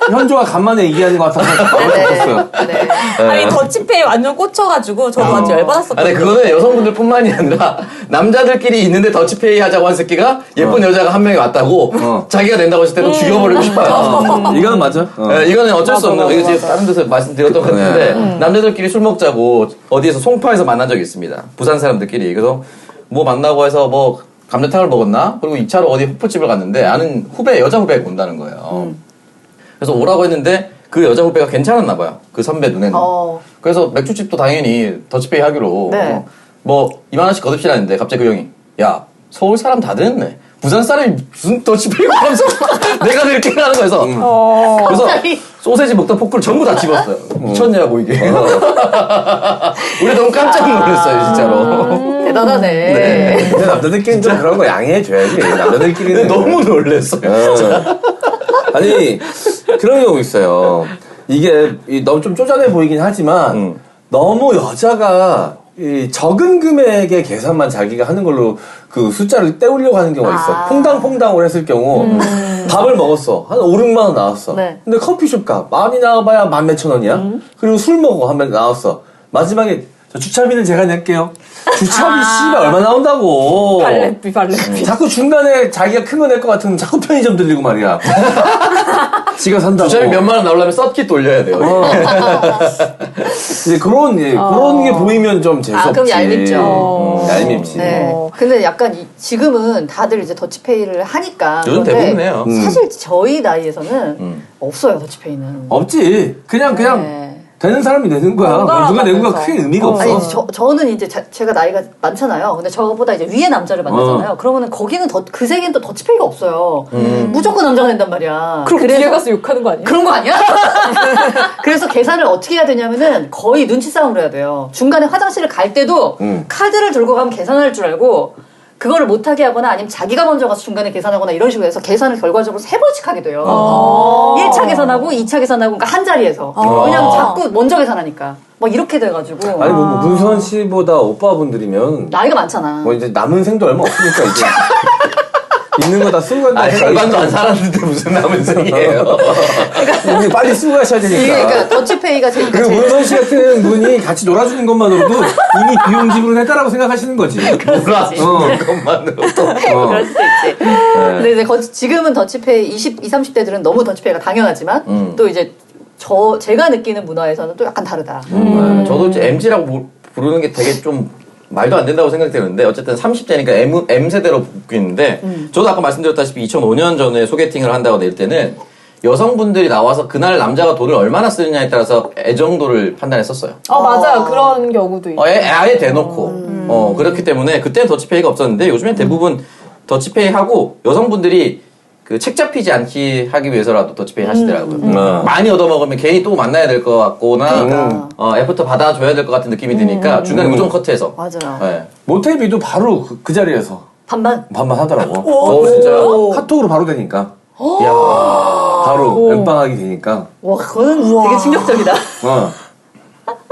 현조가 간만에 얘기하는 것 같아서 바로 쳤어요. 네. 아니 더치페이 완전 꽂혀가지고 저도 완전 아, 열받았었거든요. 근데 그거는 여성분들뿐만이 아니라 남자들끼리 있는데 더치페이 하자고 한 새끼가 예쁜 여자가 한 명이 왔다고 자기가 낸다고 했을 때도 죽여버리고 싶어요. 이거는 맞아. 네, 이거는 어쩔 수 없는 거. 이거 제가 다른 데서 말씀드렸던 것 같은데 남자들끼리 술 먹자고 어디에서 송파에서 만난 적이 있습니다. 부산 사람들끼리. 그래서 뭐 만나고 해서 뭐 감자탕을 먹었나? 그리고 2차로 어디 호프집을 갔는데 아는 후배, 여자 후배가 온다는 거예요. 그래서 오라고 했는데 그 여자 후배가 괜찮았나 봐요. 그 선배 눈에는. 그래서 맥주집도 당연히 더치페이 하기로 네. 뭐 2만 원씩 거듭시라는데 갑자기 그 형이 야 서울 사람 다 됐네. 부산 사람이 무슨 더치페이가 하면서 내가 이렇게 하는 거여서 그래서 소세지 먹던 포크를 전부 다 집었어요. 미쳤냐고 이게. 우리 너무 깜짝 놀랐어요 진짜로. 대단하네. 근데 남자들끼리는 좀 그런 거 양해해줘야지. 남자들끼리는 너무 놀랐어요. 아니 그런 경우 있어요. 이게 너무 좀 쪼잔해 보이긴 하지만 너무 여자가 이 적은 금액의 계산만 자기가 하는 걸로 그 숫자를 때우려고 하는 경우가 있어. 퐁당퐁당을 했을 경우 밥을 먹었어. 한 5, 6만 원 나왔어. 네. 근데 커피숍 값 많이 나와봐야 14,000원이야. 그리고 술 먹어 하면 나왔어. 마지막에 저 주차비는 제가 낼게요. 주차비 씨발 얼마 나온다고. 발렛비. 자꾸 중간에 자기가 큰 거 낼 것 같으면 자꾸 편의점 들리고 말이야. 지가 산다고. 주차비 몇만 원 나오려면 썬킷 돌려야 돼요. 이제 그런 게 보이면 좀 재수없지. 그럼 얄밉죠. 얄밉지. 네. 근데 약간 지금은 다들 이제 더치페이를 하니까. 요즘 그런데 대부분 해요. 사실 저희 나이에서는 없어요, 더치페이는. 없지. 그냥 네. 되는 사람이 내는 거야. 번갈아 누가 내는 거가 가면서. 크게 의미가 없어. 아니, 저는 이제 제가 나이가 많잖아요. 근데 저보다 이제 위에 남자를 만나잖아요. 그러면은 거기는 그 세계는 또 더치페이가 없어요. 무조건 남자가 낸단 말이야. 그럼 뒤에 가서 욕하는 거 아니에요? 그런 거 아니야? 그래서 계산을 어떻게 해야 되냐면은 거의 눈치 싸움을 해야 돼요. 중간에 화장실을 갈 때도 카드를 들고 가면 계산할 줄 알고 그거를 못하게 하거나 아니면 자기가 먼저 가서 중간에 계산하거나 이런 식으로 해서 계산을 결과적으로 3번씩 하게 돼요. 1차 계산하고 2차 계산하고 그러니까 한 자리에서. 왜냐면 자꾸 먼저 계산하니까. 뭐 이렇게 돼가지고. 아니 뭐 문선 씨보다 오빠분들이면 나이가 많잖아. 뭐 이제 남은 생도 얼마 없으니까 이제 있는 거 다 쓰고 간다. 아니, 절반도 안 살았는데 무슨 남은 생이에요. 근데 빨리 쓰고 가셔야 이게 되니까. 그러니까 더치페이가 제일 그리고 문선 씨 같은 분이 같이 놀아주는 것만으로도 이미 비용 지불을 했다라고 생각하시는 거지. 몰아주는 것만으로도. 그럴 수도 있지. 근데 이제 지금은 더치페이 20, 30대들은 너무 더치페이가 당연하지만 또 이제 제가 느끼는 문화에서는 또 약간 다르다. 저도 이제 MZ라고 부르는 게 되게 좀 말도 안 된다고 생각되는데 어쨌든 30대니까 M세대로 바뀌는데 저도 아까 말씀드렸다시피 2005년 전에 소개팅을 한다거나 이럴 때는 여성분들이 나와서 그날 남자가 돈을 얼마나 쓰느냐에 따라서 애정도를 판단했었어요. 맞아요. 그런 경우도 있고. 아예 대놓고. 그렇기 때문에 그때는 더치페이가 없었는데 요즘엔 대부분 더치페이하고 여성분들이 그 책 잡히지 않기 하기 위해서라도 더치페이 하시더라고요. 많이 얻어먹으면 괜히 또 만나야 될 것 같거나 그러니까. 애프터 받아줘야 될 것 같은 느낌이 드니까 중간에 무조건 커트해서. 맞아요. 네. 모텔비도 바로 그 자리에서 반반. 반반 하더라고. 진짜요? 카톡으로 바로 되니까. 이야. 바로 엠빵하기 되니까. 와, 그거는 되게 충격적이다.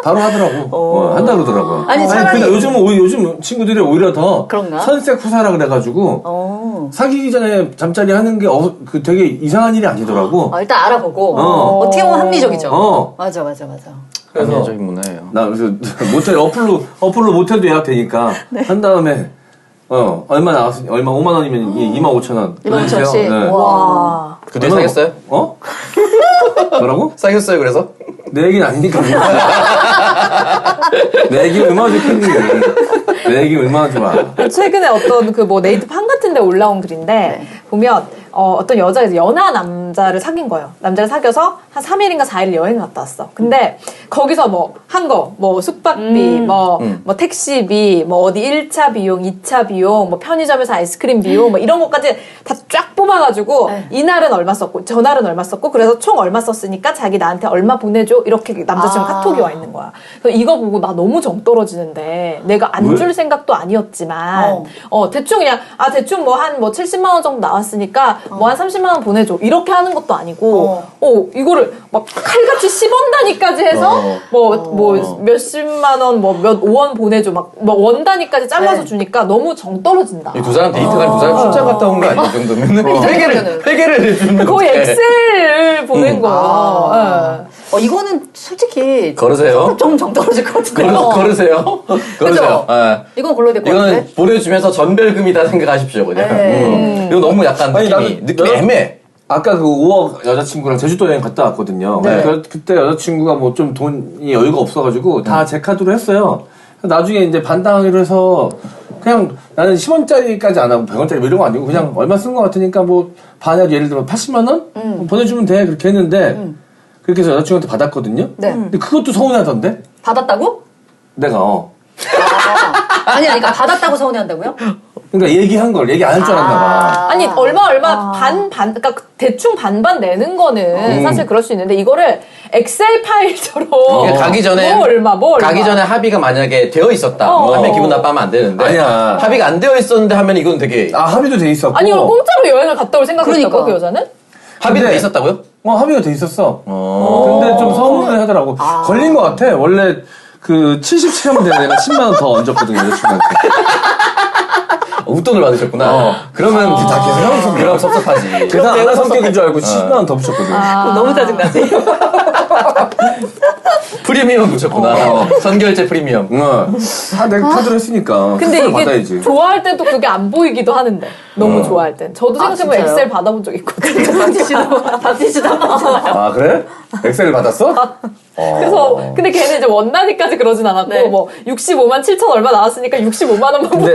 바로 하더라고. 한다 그러더라고요. 아니, 차라리- 근데 요즘 친구들이 오히려 더 그런가? 선색 후사라 그래가지고 사귀기 전에 잠자리 하는 게 되게 이상한 일이 아니더라고. 일단 알아보고 어. 어떻게 보면 합리적이죠. 어. 맞아. 그래서 합리적인 문화예요. 나 그래서 모텔 어플로 모텔도 예약되니까 한 다음에 얼마 나왔으니 얼마 5만 원이면 2만 5천 원. 25,000원씩? 네. 와. 그 뒤에 사겠어요? 어? 뭐라고? 사겠어요 그래서? 내 얘기는 아니니까. 내 얘기는 얼마나 좋겠니? 내 얘기는 얼마나 좋아. 최근에 어떤 그 뭐 네이트판 같은 데 올라온 글인데 보면 어떤 여자가 연하 남자를 사귄 거예요. 남자를 사귀어서 한 3일인가 4일 여행을 갔다 왔어. 근데 거기서 뭐 한 거, 뭐 숙박비, 뭐 택시비, 뭐 어디 1차 비용, 2차 비용, 뭐 편의점에서 아이스크림 비용, 뭐 이런 것까지 다 쫙 뽑아가지고 이날은 얼마 썼고 저날은 얼마 썼고 그래서 총 얼마 썼으니까 자기 나한테 얼마 보내줘 이렇게 남자친구 카톡이 와 있는 거야. 그래서 이거 보고 나 너무 정 떨어지는데 내가 안 줄 생각도 아니었지만 대충 그냥 대충 뭐 한 뭐 70만 원 정도 나왔으니까 뭐 한 30만 원 보내줘 이렇게 하는 것도 아니고 이거를 막 칼같이 10원 단위까지 해서 뭐 몇십만 원 뭐 몇 5원 보내줘 막 뭐 원 단위까지 잘라서 주니까 너무 정 떨어진다. 이 두 사람 데이트 가는 두 사람 출장 갔다 온 거 아니야? 이 정도면 회계를 해주는 거 거의 엑셀을 보낸 거야. 이거는 솔직히 걸으세요. 좀 정 떨어질 것 같은데. 걸으세요. 걸으세요. 예. 이건 걸러야 될 것 이거는 같은데. 보내주면서 전별금이다 생각하십시오 그냥. 네. 이거 너무 약간 아니, 느낌이 애매해. 아까 그 5억 여자친구랑 제주도 여행 갔다 왔거든요. 네. 그때 여자친구가 뭐 좀 돈이 여유가 없어가지고 다 제 카드로 했어요. 나중에 이제 반당하기로 해서 그냥 나는 10원짜리까지 안 하고 100원짜리 뭐 이런 거 아니고 그냥 얼마 쓴 거 같으니까 뭐 반약 예를 들어 80만 원? 보내주면 돼. 그렇게 했는데 그렇게 해서 여자친구한테 받았거든요. 네. 근데 그것도 서운하던데? 받았다고? 내가 아니, 그러니까 받았다고 서운해한다고요? 그러니까 얘기한 걸 얘기 안 할 줄 알았나 봐. 아니 얼마 그러니까 대충 반반 내는 거는 사실 그럴 수 있는데 이거를 엑셀 파일처럼 가기 전에 뭐 얼마 가기 전에 합의가 만약에 되어 있었다. 하면 기분 나빠하면 안 되는데. 아니야. 합의가 안 되어 있었는데 하면 이건 되게 합의도 돼 있었고. 아니 이걸 공짜로 여행을 갔다 올 생각했다고 그러니까. 그 여자는? 합의가 근데- 돼 있었다고요? 합의가 돼 있었어. 근데 좀 서운해 하더라고. 걸린 것 같아. 원래 그 77년 전에 내가 10만 원 더 얹었거든요, 여자친구한테. 웃돈을 받으셨구나. 그러면 다 계산하면서 그럼 섭섭하지. 계산 안 한 성격인 줄 알고 10만 원 더 붙였거든. 너무 짜증나지? 프리미엄 붙였구나. 선결제 프리미엄. 다 내가 카드로 했으니까. 근데 그걸 이게 받아야지. 좋아할 땐 또 그게 안 보이기도 하는데 너무 좋아할 땐 저도 생각해보면 진짜요? 엑셀 받아본 적 있거든요. 박지씨도 한 번잖아요. 그래? 엑셀을 받았어? 그래서 근데 걔는 이제 원단위까지 그러진 않았고 네. 뭐 65만 7천 얼마 나왔으니까 65만 원만 근데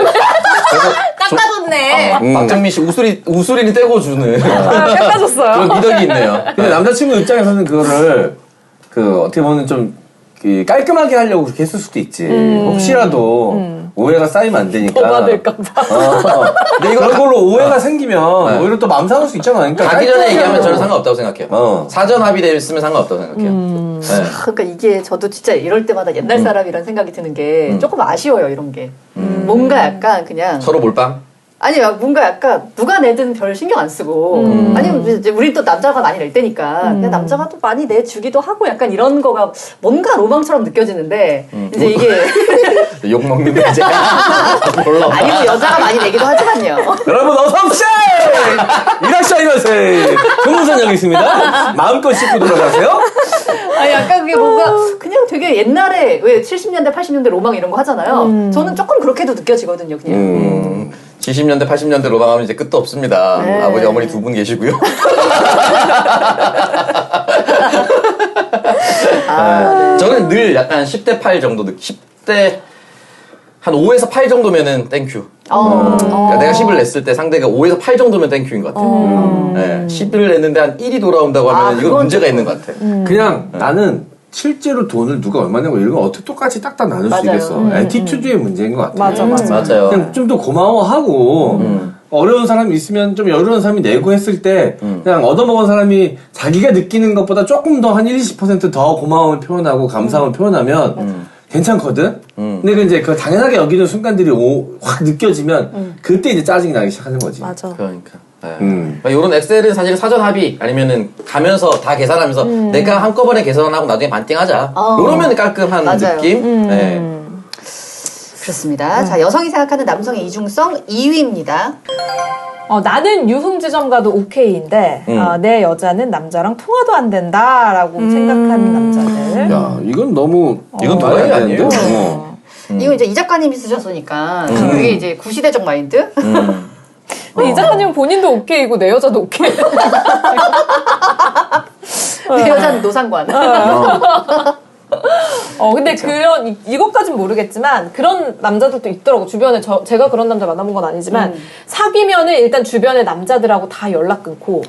깎아줬네. 박정민 씨 우수리는 떼고 주는 깎아줬어요. 그런 미덕이 있네요. 근데 남자친구 입장에서는 그거를 어떻게 보면 좀 깔끔하게 하려고 그렇게 했을 수도 있지. 혹시라도 오해가 쌓이면 안 되니까. 더 받을까봐. 근데 이거 그런 걸로 오해가 생기면 오히려 또 마음 상할 수 있잖아. 그러니까 가기 전에 깔끔하게 얘기하면 저는 하려고. 상관없다고 생각해요. 사전 합의되어 있으면 상관없다고 생각해요. 네. 그러니까 이게 저도 진짜 이럴 때마다 옛날 사람이란 생각이 드는 게 조금 아쉬워요, 이런 게. 뭔가 약간 그냥. 서로 몰빵? 아니, 뭔가 약간 누가 내든 별 신경 안 쓰고. 아니면 이제 우린 또 남자가 많이 낼 때니까. 그냥 남자가 또 많이 내주기도 하고 약간 이런 거가 뭔가 로망처럼 느껴지는데. 이제 이게. 욕 먹는데 이제 몰라. 아니, 뭐 여자가 많이 내기도 하지만요. 여러분 어서오세요! 이라샤이마세! 금문선 여기 있습니다. 마음껏 씻고 돌아가세요. 아니, 약간 그게 뭔가 그냥 되게 옛날에 왜 70년대, 80년대 로망 이런 거 하잖아요. 저는 조금 그렇게도 느껴지거든요, 그냥. 70년대, 80년대 로망하면 이제 끝도 없습니다. 네. 아버지, 어머니 두 분 계시고요. 저는 늘 약간 10대 8 정도, 10대 한 5에서 8 정도면은 땡큐. 그러니까 내가 10을 냈을 때 상대가 5에서 8 정도면 땡큐인 것 같아요. 네, 10을 냈는데 한 1이 돌아온다고 하면 이건 문제가 있는 것 같아. 그냥 나는 실제로 돈을 누가 얼마 내고 이런 걸 어떻게 똑같이 딱딱 나눌 수 맞아요. 있겠어. 에티튜드의 문제인 것 같아. 맞아. 맞아요. 그냥 좀 더 고마워하고 어려운 사람이 있으면 좀 어려운 사람이 내고 했을 때 그냥 얻어먹은 사람이 자기가 느끼는 것보다 조금 더 한 1, 20%더 고마움을 표현하고 감사함을 표현하면 괜찮거든? 근데 그 이제 그 당연하게 여기는 순간들이 확 느껴지면 그때 이제 짜증이 나기 시작하는 거지. 맞아. 그러니까. 이런 엑셀은 사실 사전 합의 아니면은 가면서 다 계산하면서 내가 한꺼번에 계산하고 나중에 반띵하자. 이러면 깔끔한 맞아요. 느낌. 네. 그렇습니다. 자, 여성이 생각하는 남성의 이중성 2위입니다. 나는 유흥지점 가도 오케이인데 내 여자는 남자랑 통화도 안 된다라고 생각하는 남자들. 야, 이건 너무 이건 말이 도라이 안 되는데? 아니에요? 이거 이제 이 작가님이 쓰셨으니까 이게 이제 구시대적 마인드. 근데 이 작가님은 본인도 오케이고 내 여자도 오케이. 내 여자는 노상관. 근데 이것까진 모르겠지만 그런 남자들도 있더라고. 주변에 제가 그런 남자 만나본 건 아니지만 사귀면은 일단 주변의 남자들하고 다 연락 끊고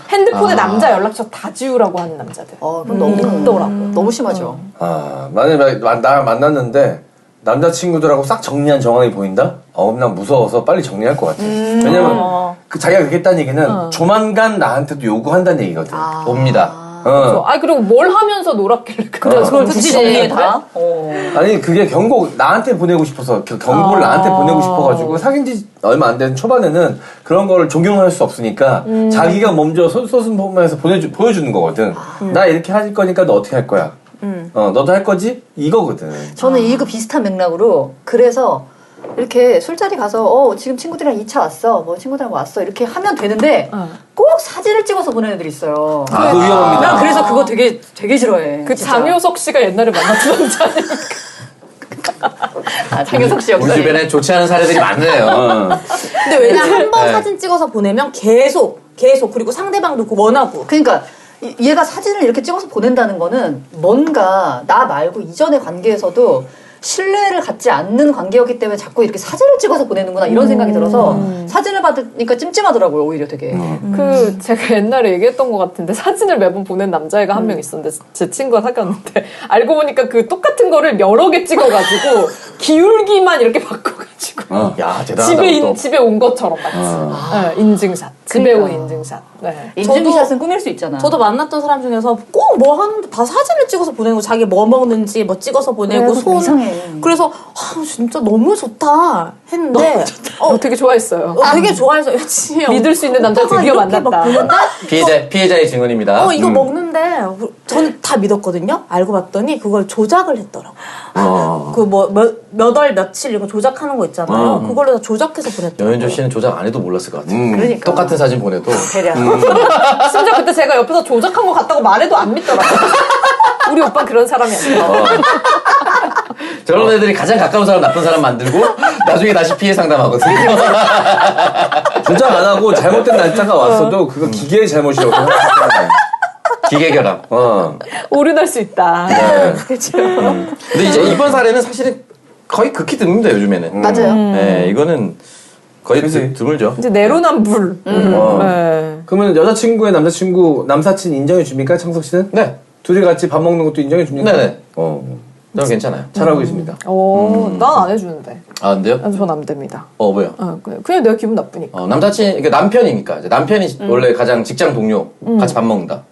핸드폰에 남자 연락처 다 지우라고 하는 남자들. 그럼 너무 있더라고. 너무 심하죠. 만약에 나 만났는데 남자친구들하고 싹 정리한 정황이 보인다? 난 무서워서 빨리 정리할 것 같아. 왜냐면 자기가 그렇게 했다는 얘기는 조만간 나한테도 요구한다는 얘기거든. 옵니다. 그리고 뭘 하면서 놀았길래 그걸 굳이 정리해 다? 아니 그게 나한테 보내고 싶어서 경고를 나한테 보내고 싶어가지고 사귄 지 얼마 안 된 초반에는 그런 거를 종용할 수 없으니까 자기가 먼저 소순포함해서 보여주는 거거든. 나 이렇게 할 거니까 너 어떻게 할 거야? 너도 할 거지? 이거거든. 저는 이거 비슷한 맥락으로 그래서 이렇게 술자리 가서 지금 친구들이랑 2차 왔어. 뭐 친구들이랑 왔어. 이렇게 하면 되는데 꼭 사진을 찍어서 보내는 애들이 있어요. 그거 위험합니다. 난 그래서 그거 되게 싫어해. 그 진짜. 장효석 씨가 옛날에 만났던 남자는 장효석 씨 우리 역사. 주변에 좋지 않은 사례들이 많네요. 근데 왜냐면 한 번 네. 사진 찍어서 보내면 계속 그리고 상대방도 그거 원하고. 그러니까 얘가 사진을 이렇게 찍어서 보낸다는 거는 뭔가 나 말고 이전의 관계에서도 신뢰를 갖지 않는 관계였기 때문에 자꾸 이렇게 사진을 찍어서 보내는구나 이런 생각이 들어서 사진을 받으니까 찜찜하더라고요. 오히려 되게. 제가 옛날에 얘기했던 것 같은데 사진을 매번 보낸 남자애가 한 명 있었는데 제 친구가 사귀었는데 알고 보니까 그 똑같은 거를 여러 개 찍어가지고 기울기만 이렇게 바꿔가지고 야, 대단하다. 집에 온 것처럼 마치 인증샷 집에 온 인증샷. 네. 인증샷은 꾸밀 수 있잖아. 저도 만났던 사람 중에서 꼭 뭐 하는데 다 사진을 찍어서 보내는 거. 자기 뭐 먹는지 뭐 찍어서 보내고 그래, 이상해. 그래서 진짜 너무 좋다 했는데 되게 좋아했어요. 되게 좋아해서 여친이 믿을 수 있는 남자 드디어 만났다. 피해자의 증언입니다. 이거 먹는데 저는 다 믿었거든요. 알고 봤더니 그걸 조작을 했더라고요. 그 뭐 몇 월 며칠 이거 조작하는 거 있잖아요. 그걸로 다 조작해서 보냈더라고요. 여현조 씨는 조작 안 해도 몰랐을 것 같아요. 그러니까. 똑같은 사진 보내도. 대략. 심지어 그때 제가 옆에서 조작한 것 같다고 말해도 안 믿더라고요. 우리 오빠는 그런 사람이 아니에요. 저런 애들이 가장 가까운 사람 나쁜 사람 만들고 나중에 다시 피해 상담하거든요. 조작 안 하고 잘못된 날짜가 왔어도 그거 기계의 잘못이라고 생각하잖아요. 기계 결합. 오류날 수 있다. 그렇죠. 근데 이제 이번 사례는 사실은 거의 극히 드뭅니다, 요즘에는. 맞아요. 네, 이거는 거의 그치. 드물죠. 이제 내로남불. 네. 그러면 여자친구의 남자친구 남사친 인정해 줍니까, 창석 씨는? 네. 둘이 같이 밥 먹는 것도 인정해 줍니까? 네네. 저는 괜찮아요. 잘하고 있습니다. 난 안 해주는데. 아, 근데요? 전 안 됩니다. 뭐요? 그냥 내가 기분 나쁘니까. 남사친, 그러니까 남편이니까. 이제 남편이 원래 가장 직장 동료 같이 밥 먹는다.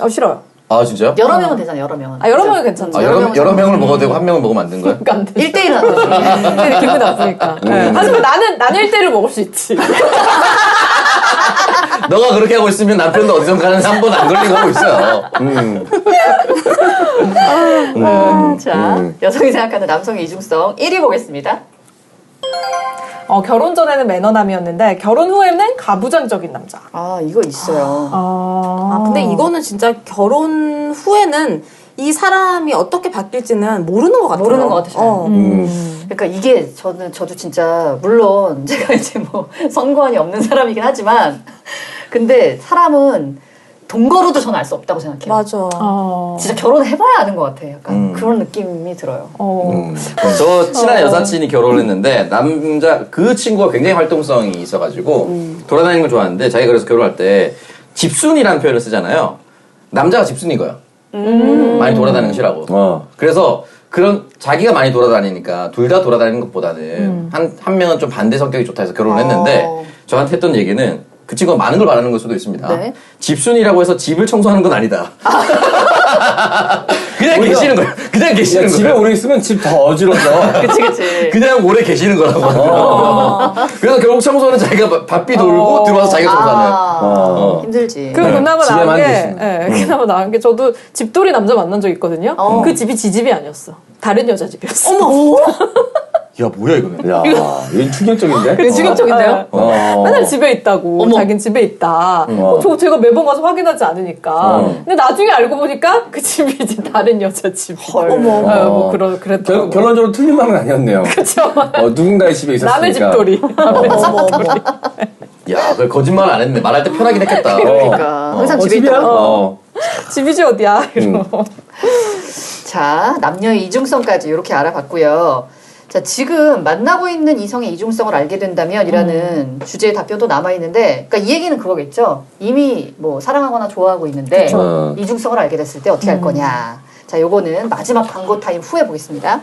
싫어요. 아, 진짜요? 여러 명은 되잖아. 여러 명은. 여러 명은 괜찮죠. 여러 명을 먹어도 되고 한 명을 먹으면 안 되는 거예요? 그러니까 안 되죠. 1대1은 안 되지. 근데 기분 나쁘니까. 하지만 나는 1대1을 먹을 수 있지. 너가 그렇게 하고 있으면 남편도 어디선가는 한 번 안 걸리고 하고 있어요. 자, 여성이 생각하는 남성의 이중성 1위 보겠습니다. 결혼 전에는 매너남이었는데 결혼 후에는 가부장적인 남자. 이거 있어요. 근데 이거는 진짜 결혼 후에는 이 사람이 어떻게 바뀔지는 모르는 것 같아요. 모르는 것 같아요. 그러니까 이게 저도 진짜 물론 제가 이제 뭐 선거안이 없는 사람이긴 하지만 근데 사람은 동거로도 저는 알 수 없다고 생각해요. 맞아. 진짜 결혼해봐야 아는 것 같아. 약간 그런 느낌이 들어요. 저 친한 여사친이 결혼을 했는데 그 친구가 굉장히 활동성이 있어가지고 돌아다니는 걸 좋아하는데 자기가 그래서 결혼할 때 집순이라는 표현을 쓰잖아요. 남자가 집순인 거예요. 많이 돌아다니는 거 싫어하고. 그래서 자기가 많이 돌아다니니까 둘 다 돌아다니는 것보다는 한 명은 좀 반대 성격이 좋다 해서 결혼을 했는데 저한테 했던 얘기는 그 친구가 많은 걸 말하는 걸 수도 있습니다. 네. 집순이라고 해서 집을 청소하는 건 아니다. 그냥 계시는 거예요. 그냥 계시는 집에 거예요. 오래 있으면 집 더 어지러져. 그치. 그냥 오래 계시는 거라고. 그래서 결국 청소는 자기가 바삐 돌고 들어와서 자기가 청소하는. 힘들지. 그나마 집에만 나은 게, 계시는. 그나마 나은 게 저도 집돌이 남자 만난 적 있거든요. 그 집이 지 집이 아니었어. 다른 여자 집이었어. 야 뭐야 이거는. 야, 이건 충격적인데? 되게 충격적인데요? 맨날 집에 있다고. 어머. 자긴 집에 있다. 저 제가 매번 가서 확인하지 않으니까. 근데 나중에 알고 보니까 그 집이 이제 다른 여자 집이. 헐. 뭐 그랬더라고. 결론적으로 틀린 말은 아니었네요. 그쵸. 누군가의 집에 있었으니까. 남의 집돌이. 야, 그 거짓말 안 했네. 말할 때 편하긴 했겠다. 그러니까 항상 집에 집이야? 있다고. 집이지 어디야? 이러고. 자, 남녀의 이중성까지 이렇게 알아봤고요. 자, 지금 만나고 있는 이성의 이중성을 알게 된다면이라는 주제의 답변도 남아있는데, 그러니까 이 얘기는 그거겠죠. 이미 뭐 사랑하거나 좋아하고 있는데, 이중성을 알게 됐을 때 어떻게 할 거냐. 자, 요거는 마지막 광고 타임 후에 보겠습니다.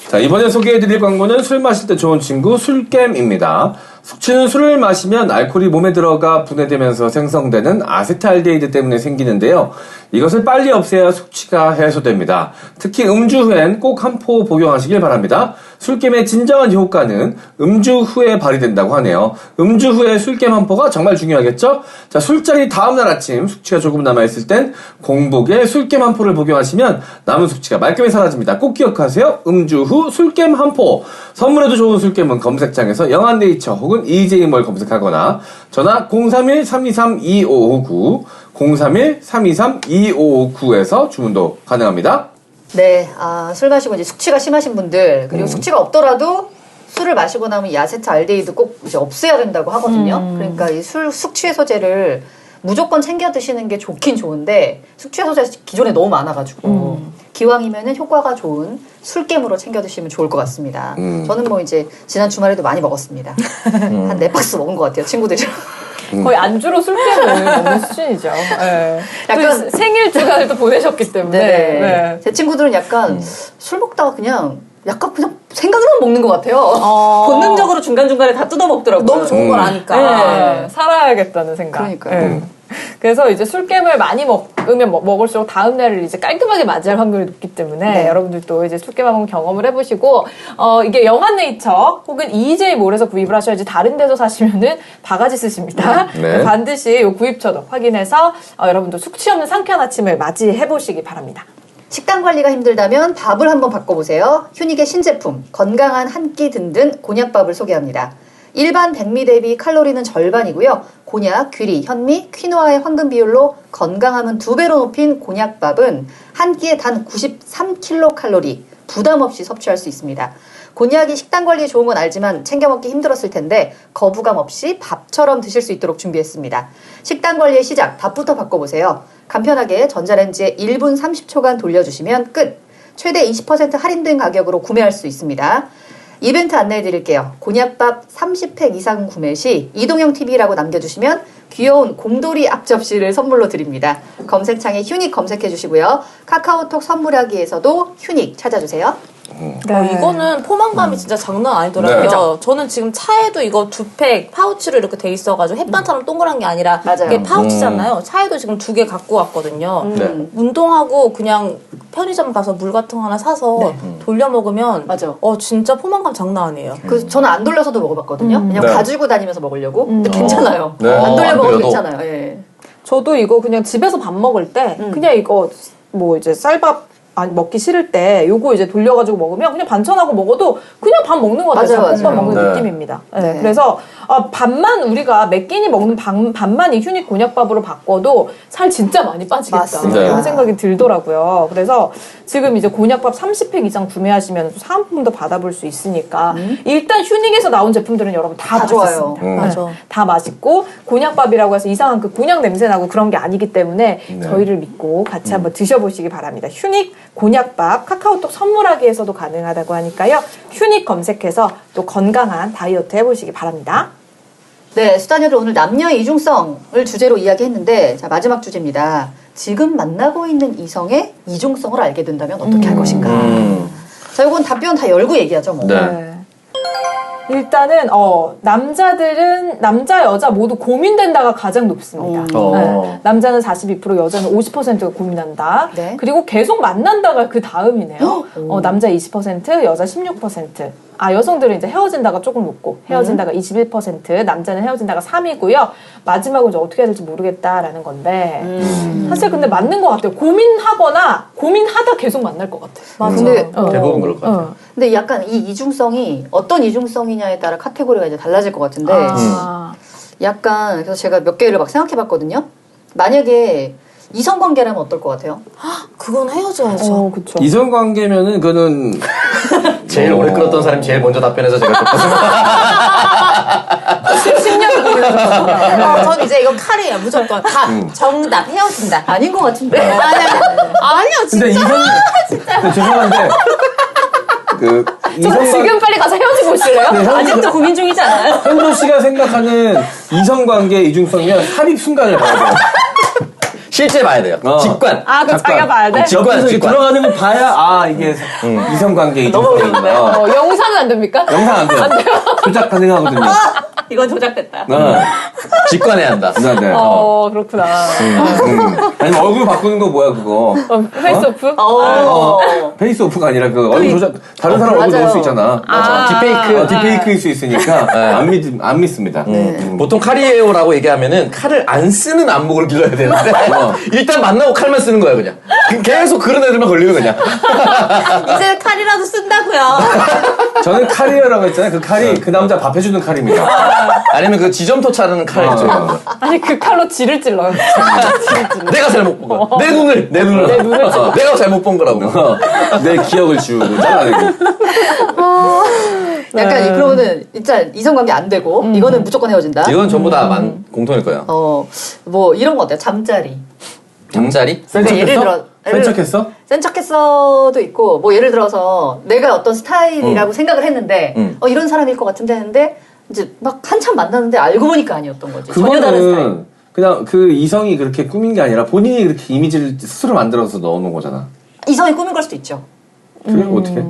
자, 이번에 소개해드릴 광고는 술 마실 때 좋은 친구 술겜입니다. 숙취는 술을 마시면 알코올이 몸에 들어가 분해되면서 생성되는 아세트알데히드 때문에 생기는데요. 이것을 빨리 없애야 숙취가 해소됩니다. 특히 음주 후엔 꼭 한 포 복용하시길 바랍니다. 술겜의 진정한 효과는 음주 후에 발휘된다고 하네요. 음주 후에 술겜 한 포가 정말 중요하겠죠? 자, 술자리 다음날 아침 숙취가 조금 남아있을 땐 공복에 술겜 한 포를 복용하시면 남은 숙취가 말끔히 사라집니다. 꼭 기억하세요. 음주 후 술겜 한 포. 선물에도 좋은 술겜은 검색창에서 영한네이처 혹은 EJ몰 검색하거나 전화 031-323-2559 031-323-2559에서 주문도 가능합니다. 네, 술 마시고 이제 숙취가 심하신 분들, 그리고 숙취가 없더라도 술을 마시고 나면 이 아세트알데히드 꼭 이제 없애야 된다고 하거든요. 그러니까 이 숙취 해소제를 무조건 챙겨 드시는 게 좋긴 좋은데 숙취 해소제 기존에 너무 많아가지고 기왕이면은 효과가 좋은 술겜으로 챙겨 드시면 좋을 것 같습니다. 저는 뭐 이제 지난 주말에도 많이 먹었습니다. 한 4박스 먹은 것 같아요, 친구들이랑. 거의 안주로 술게임을 먹는 수준이죠. 네. 약간 또 생일 주간을 보내셨기 때문에. 네. 제 친구들은 약간 술 먹다가 그냥 생각으로만 먹는 것 같아요. 본능적으로 중간중간에 다 뜯어 먹더라고요. 너무 좋은 걸 아니까. 네. 살아야겠다는 생각. 그러니까요. 네. 그래서 이제 술겜을 많이 먹으면 먹을수록 다음 날을 이제 깔끔하게 맞이할 확률이 높기 때문에 여러분들도 이제 술겜 한번 경험을 해보시고 이게 영한네이처 혹은 EJ몰에서 구입을 하셔야지 다른 데서 사시면은 바가지 쓰십니다. 네. 반드시 요 구입처도 확인해서 여러분도 숙취 없는 상쾌한 아침을 맞이해보시기 바랍니다. 식단 관리가 힘들다면 밥을 한번 바꿔보세요. 휴닉의 신제품 건강한 한 끼 든든 곤약밥을 소개합니다. 일반 백미 대비 칼로리는 절반이고요. 곤약, 귀리, 현미, 퀴노아의 황금 비율로 건강함은 2배로 높인 곤약밥은 한 끼에 단 93kcal 부담 없이 섭취할 수 있습니다. 곤약이 식단 관리에 좋은 건 알지만 챙겨 먹기 힘들었을 텐데 거부감 없이 밥처럼 드실 수 있도록 준비했습니다. 식단 관리의 시작, 밥부터 바꿔보세요. 간편하게 전자레인지에 1분 30초간 돌려주시면 끝! 최대 20% 할인된 가격으로 구매할 수 있습니다. 이벤트 안내해드릴게요. 곤약밥 30팩 이상 구매 시 이동형TV라고 남겨주시면 귀여운 곰돌이 앞접시를 선물로 드립니다. 검색창에 휴닉 검색해주시고요. 카카오톡 선물하기에서도 휴닉 찾아주세요. 이거는 포만감이 진짜 장난 아니더라고요. 저는 지금 차에도 이거 2팩 파우치로 이렇게 돼 있어가지고 햇반처럼 동그란 게 아니라 맞아요. 이게 파우치잖아요. 차에도 지금 2개 갖고 왔거든요. 운동하고 그냥 편의점 가서 물 같은 거 하나 사서 돌려 먹으면 맞아. 진짜 포만감 장난 아니에요. 그래서 저는 안 돌려서도 먹어봤거든요. 그냥 가지고 다니면서 먹으려고. 근데 괜찮아요. 네. 안 돌려 안 먹어도 돌려도. 괜찮아요. 예. 저도 이거 그냥 집에서 밥 먹을 때 그냥 이거 뭐 이제 쌀밥 먹기 싫을 때 요거 이제 돌려가지고 먹으면 그냥 반찬하고 먹어도 그냥 밥 먹는 것 같아요. 맞아요, 잡곡밥 맞아요. 먹는 네. 느낌입니다. 네. 네. 그래서 밥만 우리가 몇 끼니 먹는 밥만 이 휴닉 곤약밥으로 바꿔도 살 진짜 많이 빠지겠다. 맞습니다. 이런 생각이 들더라고요. 그래서 지금 이제 곤약밥 30팩 이상 구매하시면 사은품도 받아볼 수 있으니까 일단 휴닉에서 나온 제품들은 여러분 다 다 좋아요. 맛있습니다. 맞아. 다 맛있고 곤약밥이라고 해서 이상한 그 곤약 냄새 나고 그런 게 아니기 때문에 저희를 믿고 같이 한번 드셔보시기 바랍니다. 휴닉 곤약밥 카카오톡 선물하기에서도 가능하다고 하니까요. 휴닉 검색해서 또 건강한 다이어트 해보시기 바랍니다. 네, 수다녀들 오늘 남녀의 이중성을 주제로 이야기했는데 자 마지막 주제입니다. 지금 만나고 있는 이성의 이중성을 알게 된다면 어떻게 할 것인가. 자, 이건 답변 다 열고 얘기하죠. 뭐. 네. 일단은 남자들은 남자 여자 모두 고민된다가 가장 높습니다. 네. 남자는 42%, 여자는 50%가 고민한다. 네. 그리고 계속 만난다가 그 다음이네요. 남자 20%, 여자 16%. 여성들은 이제 헤어진다가 조금 높고 헤어진다가 21%, 남자는 헤어진다가 3이고요. 마지막으로 이제 어떻게 해야 될지 모르겠다라는 건데 사실 근데 맞는 것 같아요. 고민하거나 고민하다 계속 만날 것 같아요. 맞아. 근데 대부분 그럴 것 같아요. 근데 약간 이 이중성이 어떤 이중성이냐에 따라 카테고리가 이제 달라질 것 같은데 약간 그래서 제가 몇 개를 막 생각해봤거든요. 만약에 이성관계라면 어떨 것 같아요? 그건 헤어져야죠. 그쵸. 이성관계면은 그거는 제일 오래 끌었던 사람이 제일 먼저 답변해서 제가 좋겠습니다. 10년을 고민하셨거든요. 전 이제 이거 칼이에요. 무조건. 정답. 헤어진다. 아닌 것 같은데. 아니요, 진짜. 근데 근데 죄송한데 그 저 지금 빨리 가서 헤어지고 오실래요? 아직도 고민 중이지 않아요? 현조 씨가 생각하는 이성관계 이중성이면 삽입 순간을 봐야 돼요. 실제 봐야 돼요. 직관. 그거 자기가 봐야 돼? 옆에서 직관. 들어가는 걸 봐야 이게 이성관계 이중성이구나. 영상은 안 됩니까? 영상 안 돼요. 조작 가능하거든요. 이건 조작됐다. 직관해야 한다. 네, 네. 그렇구나. 아니면 얼굴 바꾸는 거 뭐야 그거? 페이스오프? 페이스오프가 아니라 그 얼굴 조작 다른 사람 얼굴 맞아요. 넣을 수 있잖아. 딥페이크. 딥페이크일 수 있으니까 안 믿습니다. 보통 칼이에요라고 얘기하면은 칼을 안 쓰는 안목을 길러야 되는데 일단 만나고 칼만 쓰는 거야 그냥. 계속 그런 애들만 걸리는 거냐. 이제 칼이라도 쓴다고요. 저는 칼이어라고 했잖아요. 그 칼이 그 남자 밥 해주는 칼입니다. 아니면 그 지점토 차르는 칼 있죠. 아니 그 칼로 지를 찔러요. 내가 잘못 본 거야. 내 눈을 내가 잘못 본 거라고. 내 기억을 지우고 잘라내고. 약간 그러면은 일단 이성관계 안 되고 이거는 무조건 헤어진다. 이건 전부 다 공통일 거예요. 뭐 이런 거 어때요? 잠자리. 잠자리? 그러니까 예를 들어 센 척했어? 센 척했어도 있고 뭐 예를 들어서 내가 어떤 스타일이라고 생각을 했는데 이런 사람일 것 같은데 했는데 이제 막 한참 만났는데 알고 보니까 아니었던 거지. 전혀 다른 스타일. 그거는 그냥 그 이성이 그렇게 꾸민 게 아니라 본인이 그렇게 이미지를 스스로 만들어서 넣어놓은 거잖아. 이성이 꾸민 걸 수도 있죠. 그래? 어떻게?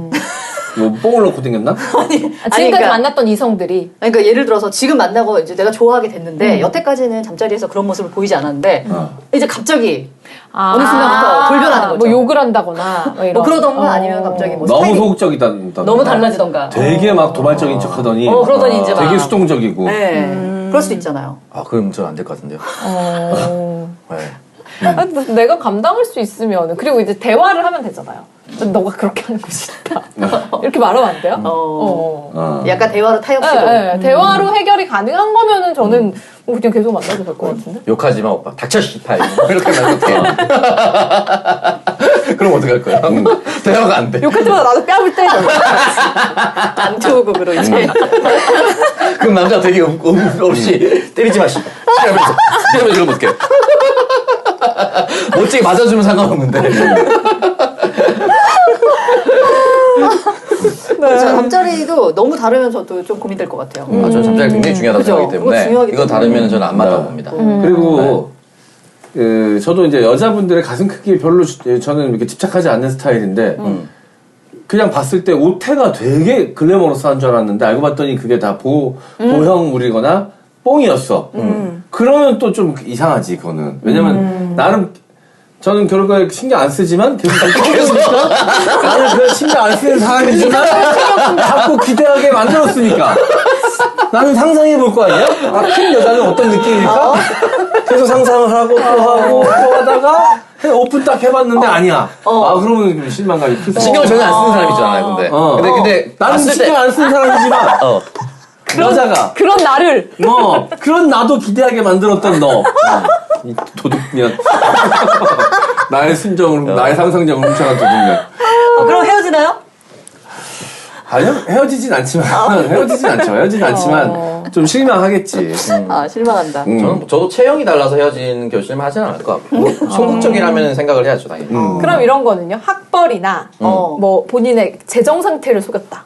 뭐 뽕을 넣고 댕겼나? 지금까지 그러니까- 만났던 이성들이 그러니까 예를 들어서 지금 만나고 이제 내가 좋아하게 됐는데 여태까지는 잠자리에서 그런 모습을 보이지 않았는데 이제 갑자기 어느 순간부터 돌변하는 거죠. 뭐 욕을 한다거나 뭐 이런. 뭐 그러던가 아니면 갑자기 뭐 너무 스타일이 소극적이다. 너무 달라지던가. 되게 막 도발적인 척 하더니 그러더니 이제 막 되게 수동적이고 네. 그럴 수도 있잖아요. 그럼 저 안 될 것 같은데요. 네. 내가 감당할 수 있으면 그리고 이제 대화를 하면 되잖아요. 너가 그렇게 하는 거 싫다. 이렇게 말하면 안 돼요? 약간 대화로 타협시도. 네, 대화로 해결이 가능한 거면은 저는 뭐 그냥 계속 만나도 될 것 같은데. 욕하지 마 오빠. 닥쳐 씨발. 이렇게 하면 어떡해. 그럼 어떡할 거야? 대화가 안 돼. 욕할 때마다 나도 뺨을 때려. 안투극으로 이제. 그럼 남자 되게 없이 때리지 마 씨발. 이러면서 이러면 어떡해. 멋지게 맞아주면 상관없는데. 잠자리도 너무 다르면 저도 좀 고민될 것 같아요. 저는 잠자리 굉장히 중요하다고 그죠? 생각하기 그거 때문에 중요하기 이거 다르면 저는 안 맞다고 봅니다. 그리고 저도 이제 여자분들의 가슴 크기에 별로 저는 이렇게 집착하지 않는 스타일인데 그냥 봤을 때 오태가 되게 글래머러스한 줄 알았는데 알고 봤더니 그게 다 보형물이거나 뽕이었어. 그러면 또 좀 이상하지 그거는. 왜냐면 나름 저는 결국에 신경 안 쓰지만 계속 계속니까 나는 그냥 신경 안 쓰는 사람이지만 자꾸 기대하게 만들었으니까 나는 상상해 볼 거 아니야? 큰 여자는 어떤 느낌일까? 계속 상상을 하고 또 하고 또 하다가 오픈 딱 해봤는데 아니야. 그러면 실망감이 크지. 신경을 전혀 안 쓰는 사람이 있잖아요. 근데 나는 봤을 신경 안 쓰는 사람이지만 여자가 그런 나를 그런 나도 기대하게 만들었던 너. 이 도둑년. 나의 심정을, 나의 상상력을 훔쳐간 도둑년. 그럼 헤어지나요? 아니요, 헤어지진 않지만, 헤어지진 않지만, 좀 실망하겠지. 실망한다. 저도 체형이 달라서 헤어지는 결심을 하지는 않을 것 같고 소극적이라면 생각을 해야죠 당연히. 그럼 이런 거는요. 학벌이나 뭐 본인의 재정 상태를 속였다.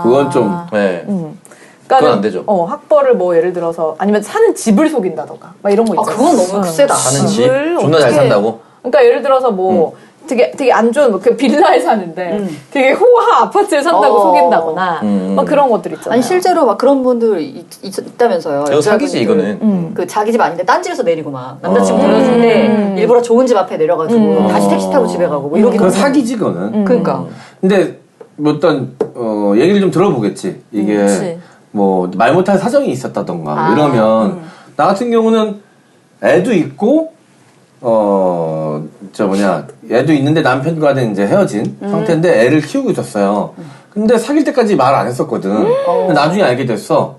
그건 좀. 네. 그러니까 그건 안 되죠. 학벌을 뭐 예를 들어서 아니면 사는 집을 속인다던가 막 이런 거 있잖아요. 그건 너무 세다. 사는 집 집을 존나 잘 어떻게- 산다고. 그러니까 예를 들어서 뭐 되게 안 좋은 그 빌라에 사는데 되게 호화 아파트에 산다고 속인다거나 막 그런 것들 있잖아요. 아니 실제로 막 그런 분들 있다면서요. 이거 사기지 여자분들. 이거는. 그 자기 집 아닌데 딴 집에서 내리고 막 남자친구 데려줄 때 일부러 좋은 집 앞에 내려가지고 다시 택시 타고 집에 가고 뭐 이러기도 그건 하고. 사기지, 그거는. 그러니까 근데 뭐 어떤 얘기를 좀 들어보겠지. 이게 그치. 뭐 말 못할 사정이 있었다던가 뭐 아, 이러면 나 같은 경우는 애도 있고 애도 있는데 남편과는 이제 헤어진 상태인데 애를 키우고 있었어요. 근데 사귈 때까지 말 안 했었거든. 근데 나중에 알게 됐어.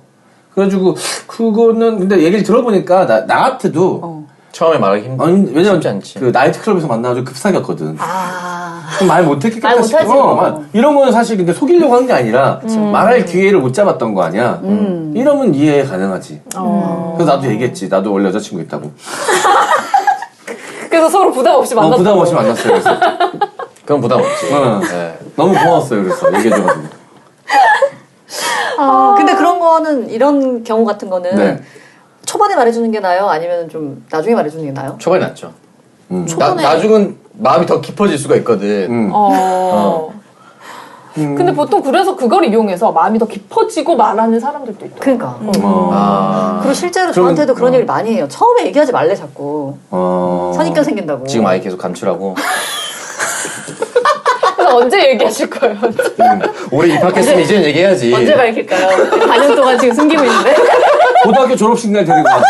그래가지고 그거는 근데 얘기를 들어보니까 나 같아도 처음에 말하기 힘들지. 아니, 왜냐면 않지. 그 나이트클럽에서 만나가지고 급사귀었거든. 아. 그럼 말 못했겠다 말 싶어. 못하지. 이런 거는 사실 근데 속이려고 한 게 아니라 말할 기회를 못 잡았던 거 아니야. 이러면 이해 가능하지. 그래서 나도 얘기했지. 나도 원래 여자친구 있다고. 그래서 서로 부담 없이 만났다. 부담 없이 만났어요. 그래서 그럼 부담 없지. 네. 너무 고마웠어요. 그래서 얘기해줘가지고. 근데 그런 거는 이런 경우 같은 거는 네. 초반에 말해주는 게 나아요? 아니면 좀 나중에 말해주는 게 나아요? 초반에 낫죠. 초반에 나중은 마음이 더 깊어질 수가 있거든. 근데 보통 그래서 그걸 이용해서 마음이 더 깊어지고 말하는 사람들도 있더라고. 그러니까. 아. 그리고 실제로 그러면- 저한테도 그런 얘기를 많이 해요. 처음에 얘기하지 말래 자꾸. 선입견 생긴다고. 지금 아예 계속 감추라고. 그래서 언제 얘기하실 거예요? 올해 입학했으면 이제는 얘기해야지. 언제 밝힐까요? 4년 동안 지금 숨기고 있는데. 고등학교 졸업식 날 데리고 와.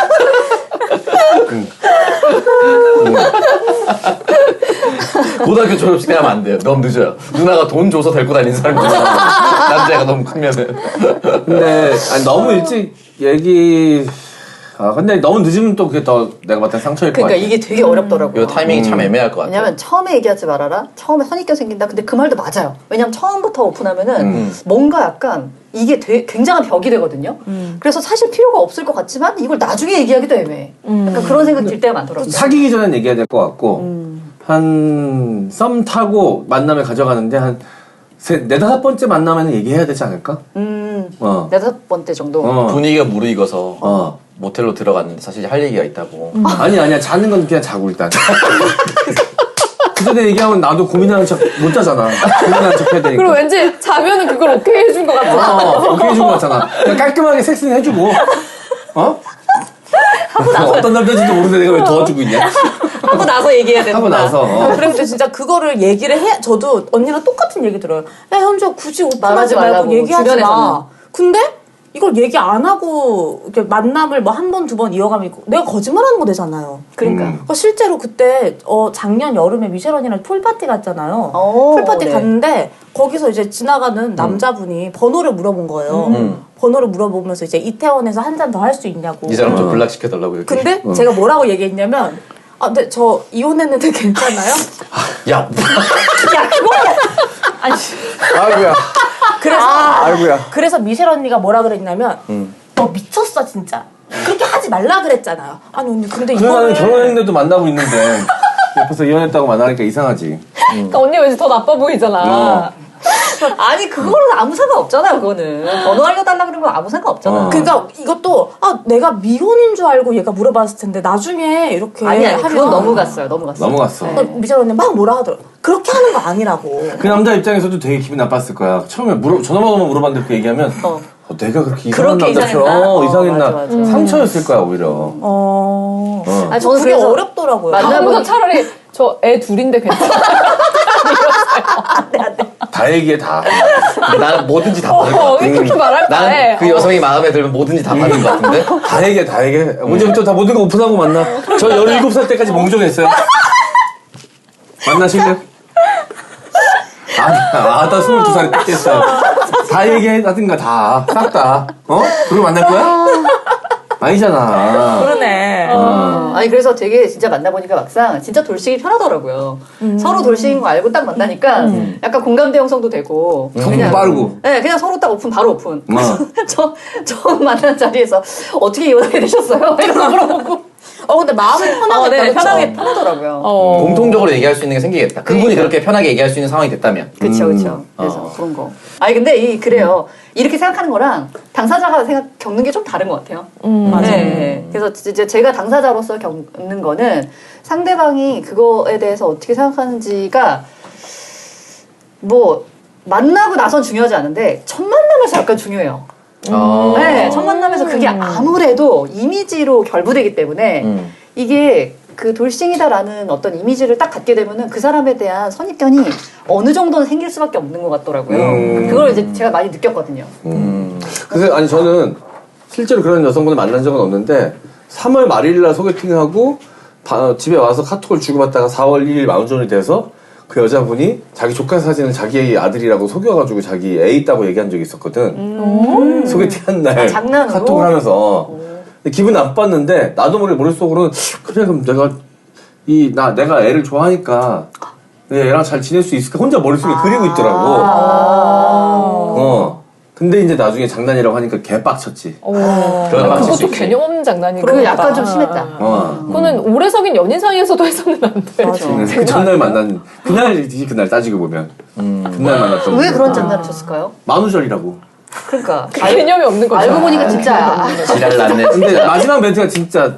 고등학교 졸업식 때 하면 안 돼요. 너무 늦어요. 누나가 돈 줘서 데리고 다니는 사람이 있잖아. 남자가 너무 크면은. 근데 너무 일찍 근데 너무 늦으면 또 그게 더 내가 봤을 때 상처일 것 그러니까 같아. 이게 되게 어렵더라고요. 이 타이밍이 참 애매할 것 같아요. 왜냐면 처음에 얘기하지 말아라. 처음에 선입견 생긴다. 근데 그 말도 맞아요. 왜냐면 처음부터 오픈하면은 뭔가 약간 이게 굉장한 벽이 되거든요. 그래서 사실 필요가 없을 것 같지만 이걸 나중에 얘기하기도 애매해. 약간 그런 생각 들 때가 많더라고요. 사귀기 전엔 얘기해야 될 것 같고 한 썸 타고 만남에 가져가는데 한 네다섯 번째 만나면 얘기해야 되지 않을까? 4-5번째 정도. 분위기가 무르익어서 모텔로 들어갔는데 사실 할 얘기가 있다고. 아니야 자는 건 그냥 자고 일단 그 전에 얘기하면 나도 고민하는 척 못 자잖아. 고민하는 척 해야 되니까. 그리고 왠지 자면은 그걸 오케이 해준 것 같아. 오케이 해준 거 같잖아. 그냥 깔끔하게 섹스는 해주고 어떤 남자인지도 모르는데 내가 왜 도와주고 있냐. 하고 나서 얘기해야 되는구나. 하고 나서 그런데 진짜 그거를 얘기를 해 저도 언니랑 똑같은 얘기 들어요. 야 현주야 굳이 말하지 오픈하지 말고 말라고, 얘기하지 주변에서는. 마. 근데 이걸 얘기 안 하고 이렇게 만남을 뭐 한 번 두 번 이어가면 내가 거짓말하는 거 되잖아요. 그러니까. 실제로 그때 작년 여름에 미셸 언니랑 풀파티 갔잖아요. 풀파티 네. 갔는데 거기서 이제 지나가는 남자분이 번호를 물어본 거예요. 번호를 물어보면서 이제 이태원에서 한 잔 더 할 수 있냐고. 이 사람 좀 블락시켜달라고 이렇게. 근데 제가 뭐라고 얘기했냐면 근데 저 이혼했는데 괜찮아요? 야, 야, 그거야. 아니, 아이고야. 그래서 미셸 언니가 뭐라 그랬냐면 너 미쳤어 진짜 그렇게 하지 말라 그랬잖아요. 아니 언니 근데 그래 나는 이거를 결혼했는데도 만나고 있는데 옆에서 이혼했다고 만나니까 이상하지. 그러니까 언니 왠지 더 나빠 보이잖아. 아니 그거는 아무 상관 없잖아요. 그거는 번호 알려달라 그런 건 아무 상관 없잖아. 그러니까 이것도 내가 미혼인 줄 알고 얘가 물어봤을 텐데 나중에 이렇게 아니 하면 그건 넘어갔어요. 넘어갔어. 넘어갔어. 미셸 언니 막 뭐라 하더라고. 그렇게 하는 거 아니라고. 그 남자 입장에서도 되게 기분 나빴을 거야. 처음에 전화번호만 물어봤는데 그 얘기하면 내가 그렇게 이상한 그렇게 남자처럼 이상했나? 이상했나 맞아. 상처였을 거야 오히려. 아니, 저는 그게 그래서 어렵더라고요. 다음부터 차라리 저 애 둘인데 괜찮아. 다 얘기해 다. 나는 뭐든지 다 받을 것 같아. 왜 그렇게 말할 거야? 난 그 여성이 마음에 들면 뭐든지 다 받는 것 같은데. 다 얘기해 다 얘기해. 언제부터 다 모든 거 오픈하고 만나. 저 17살 때까지 몽정했어요. 만나실래요? 나 22살에 딱 됐어요. 다 얘기하든가 다. 싹 다. 그러고 만날 거야? 아니잖아. 그러네. 아니 그래서 되게 진짜 만나보니까 막상 진짜 돌싱이 편하더라고요. 서로 돌싱인 거 알고 딱 만나니까 약간 공감대 형성도 되고 너무 빠르고. 네, 그냥 서로 딱 오픈 바로 오픈. 어. 저 만난 자리에서 어떻게 이혼하게 되셨어요? 이런 거 물어보고. 근데 마음이 편하겠다. 네, 그쵸? 편하게 편하더라고요. 공통적으로 얘기할 수 있는 게 생기겠다. 그분이 그렇게 편하게 얘기할 수 있는 상황이 됐다면. 그렇죠, 그렇죠. 그래서 그런 거. 아니 근데 그래요. 이렇게 생각하는 거랑 당사자가 겪는 게 좀 다른 것 같아요. 맞아요. 네. 그래서 이제 제가 당사자로서 겪는 거는 상대방이 그거에 대해서 어떻게 생각하는지가 뭐 만나고 나선 중요하지 않은데 첫 만남에서 약간 중요해요. 네, 첫 만남에서 그게 아무래도 이미지로 결부되기 때문에 이게 그 돌싱이다라는 어떤 이미지를 딱 갖게 되면은 그 사람에 대한 선입견이 어느 정도는 생길 수밖에 없는 것 같더라고요. 그걸 이제 제가 많이 느꼈거든요. 그래서 아니 저는 실제로 그런 여성분을 만난 적은 없는데 3월 말일날 소개팅하고 집에 와서 카톡을 주고받다가 4월 1일 마흔전이 돼서 그 여자분이 자기 조카 사진을 자기 아들이라고 속여가지고 자기 애 있다고 얘기한 적이 있었거든. 소개팅한 날 장난으로? 카톡을 하면서 근데 기분 나빴는데 나도 모르게 머릿속으로는 그래 그럼 내가 애를 좋아하니까 내 애랑 잘 지낼 수 있을까 혼자 머릿속에 그리고 있더라고. 근데 이제 나중에 장난이라고 하니까 개빡쳤지. 그건 빡칠 수 그것도 있지. 개념 없는 장난이고. 그리고 약간 좀 심했다. 그거는 오래 사귄 연인 사이에서도 해서는 안 돼. 그 전날 만난 그날 따지고 보면 그날 만났던 왜 그런 장난을 쳤을까요? 만우절이라고. 그러니까 그 개념이 없는 거죠. 알고 보니까 진짜야. 지랄 났네. 근데 마지막 멘트가 진짜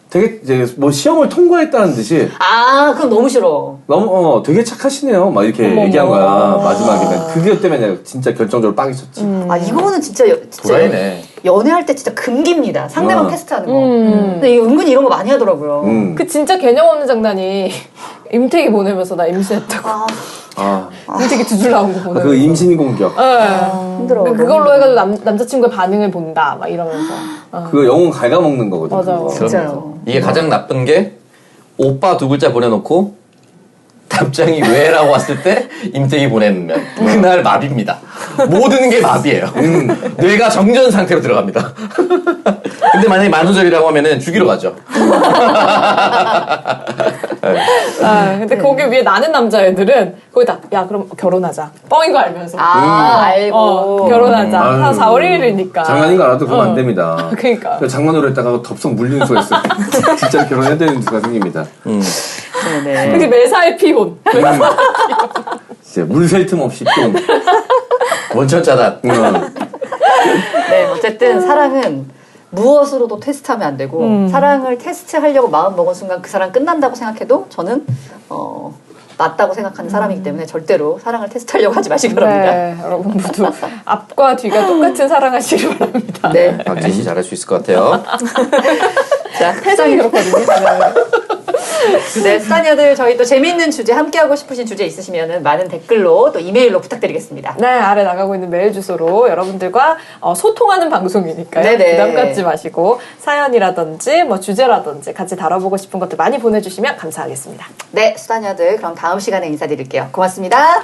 되게 이제 뭐 시험을 통과했다는 듯이 그럼 너무 싫어. 너무 되게 착하시네요 막 이렇게 얘기한 거야 마지막에. 그게 때문에 내가 진짜 결정적으로 빵이 쳤지. 이거는 진짜 불안이네. 연애할 때 진짜 금기입니다. 상대방 테스트하는 거. 음. 근데 이거 은근히 이런 거 많이 하더라고요. 그 진짜 개념 없는 장난이 임태기 보내면서 나 임신했다고. 임태기 두 줄 나온 거 보내. 그 임신 공격. 힘들어. 그걸로 해가지고 남자친구의 반응을 본다 막 이러면서. 그거 영혼 갉아먹는 거거든. 맞아. 그거. 진짜요. 이게 가장 나쁜 게 오빠 두 글자 보내놓고 답장이 왜라고 왔을 때 임택이 보내면 그날 마비입니다. 모든 게 마비예요. 뇌가 정전 상태로 들어갑니다. 근데 만약에 만우절이라고 하면은 죽이러 가죠. 근데 거기 위에 나는 남자애들은 거기다 야 그럼 결혼하자. 뻥인 거 알면서. 알고. 결혼하자. 아유. 한 4월 1일이니까. 장난인 거 알아도 그러면 안 됩니다. 그러니까. 장난으로 했다가 덥석 물리는 수가 있어요. 진짜 결혼해야 되는 수가 생깁니다. 네네. 그게 매사에 피혼. 진짜 물 셀 틈 없이 또. 원천 차단. 네, 어쨌든 사랑은 무엇으로도 테스트하면 안 되고 사랑을 테스트하려고 마음 먹은 순간 그 사랑 끝난다고 생각해도 저는 맞다고 생각하는 사람이기 때문에 절대로 사랑을 테스트하려고 하지 마시기 바랍니다. 네, 여러분 모두 앞과 뒤가 똑같은 사랑하시기 바랍니다. 네. 박진 씨 잘할 수 있을 것 같아요. 자, 세상이 그렇거든요. 네, 스타니어들 저희 또 재미있는 주제 함께하고 싶으신 주제 있으시면 많은 댓글로 또 이메일로 부탁드리겠습니다. 네, 아래 나가고 있는 메일 주소로 여러분들과 소통하는 방송이니까요. 네네. 부담 갖지 마시고 사연이라든지 뭐 주제라든지 같이 다뤄보고 싶은 것들 많이 보내주시면 감사하겠습니다. 네, 스타니어들 그럼 다음 시간에 인사드릴게요. 고맙습니다.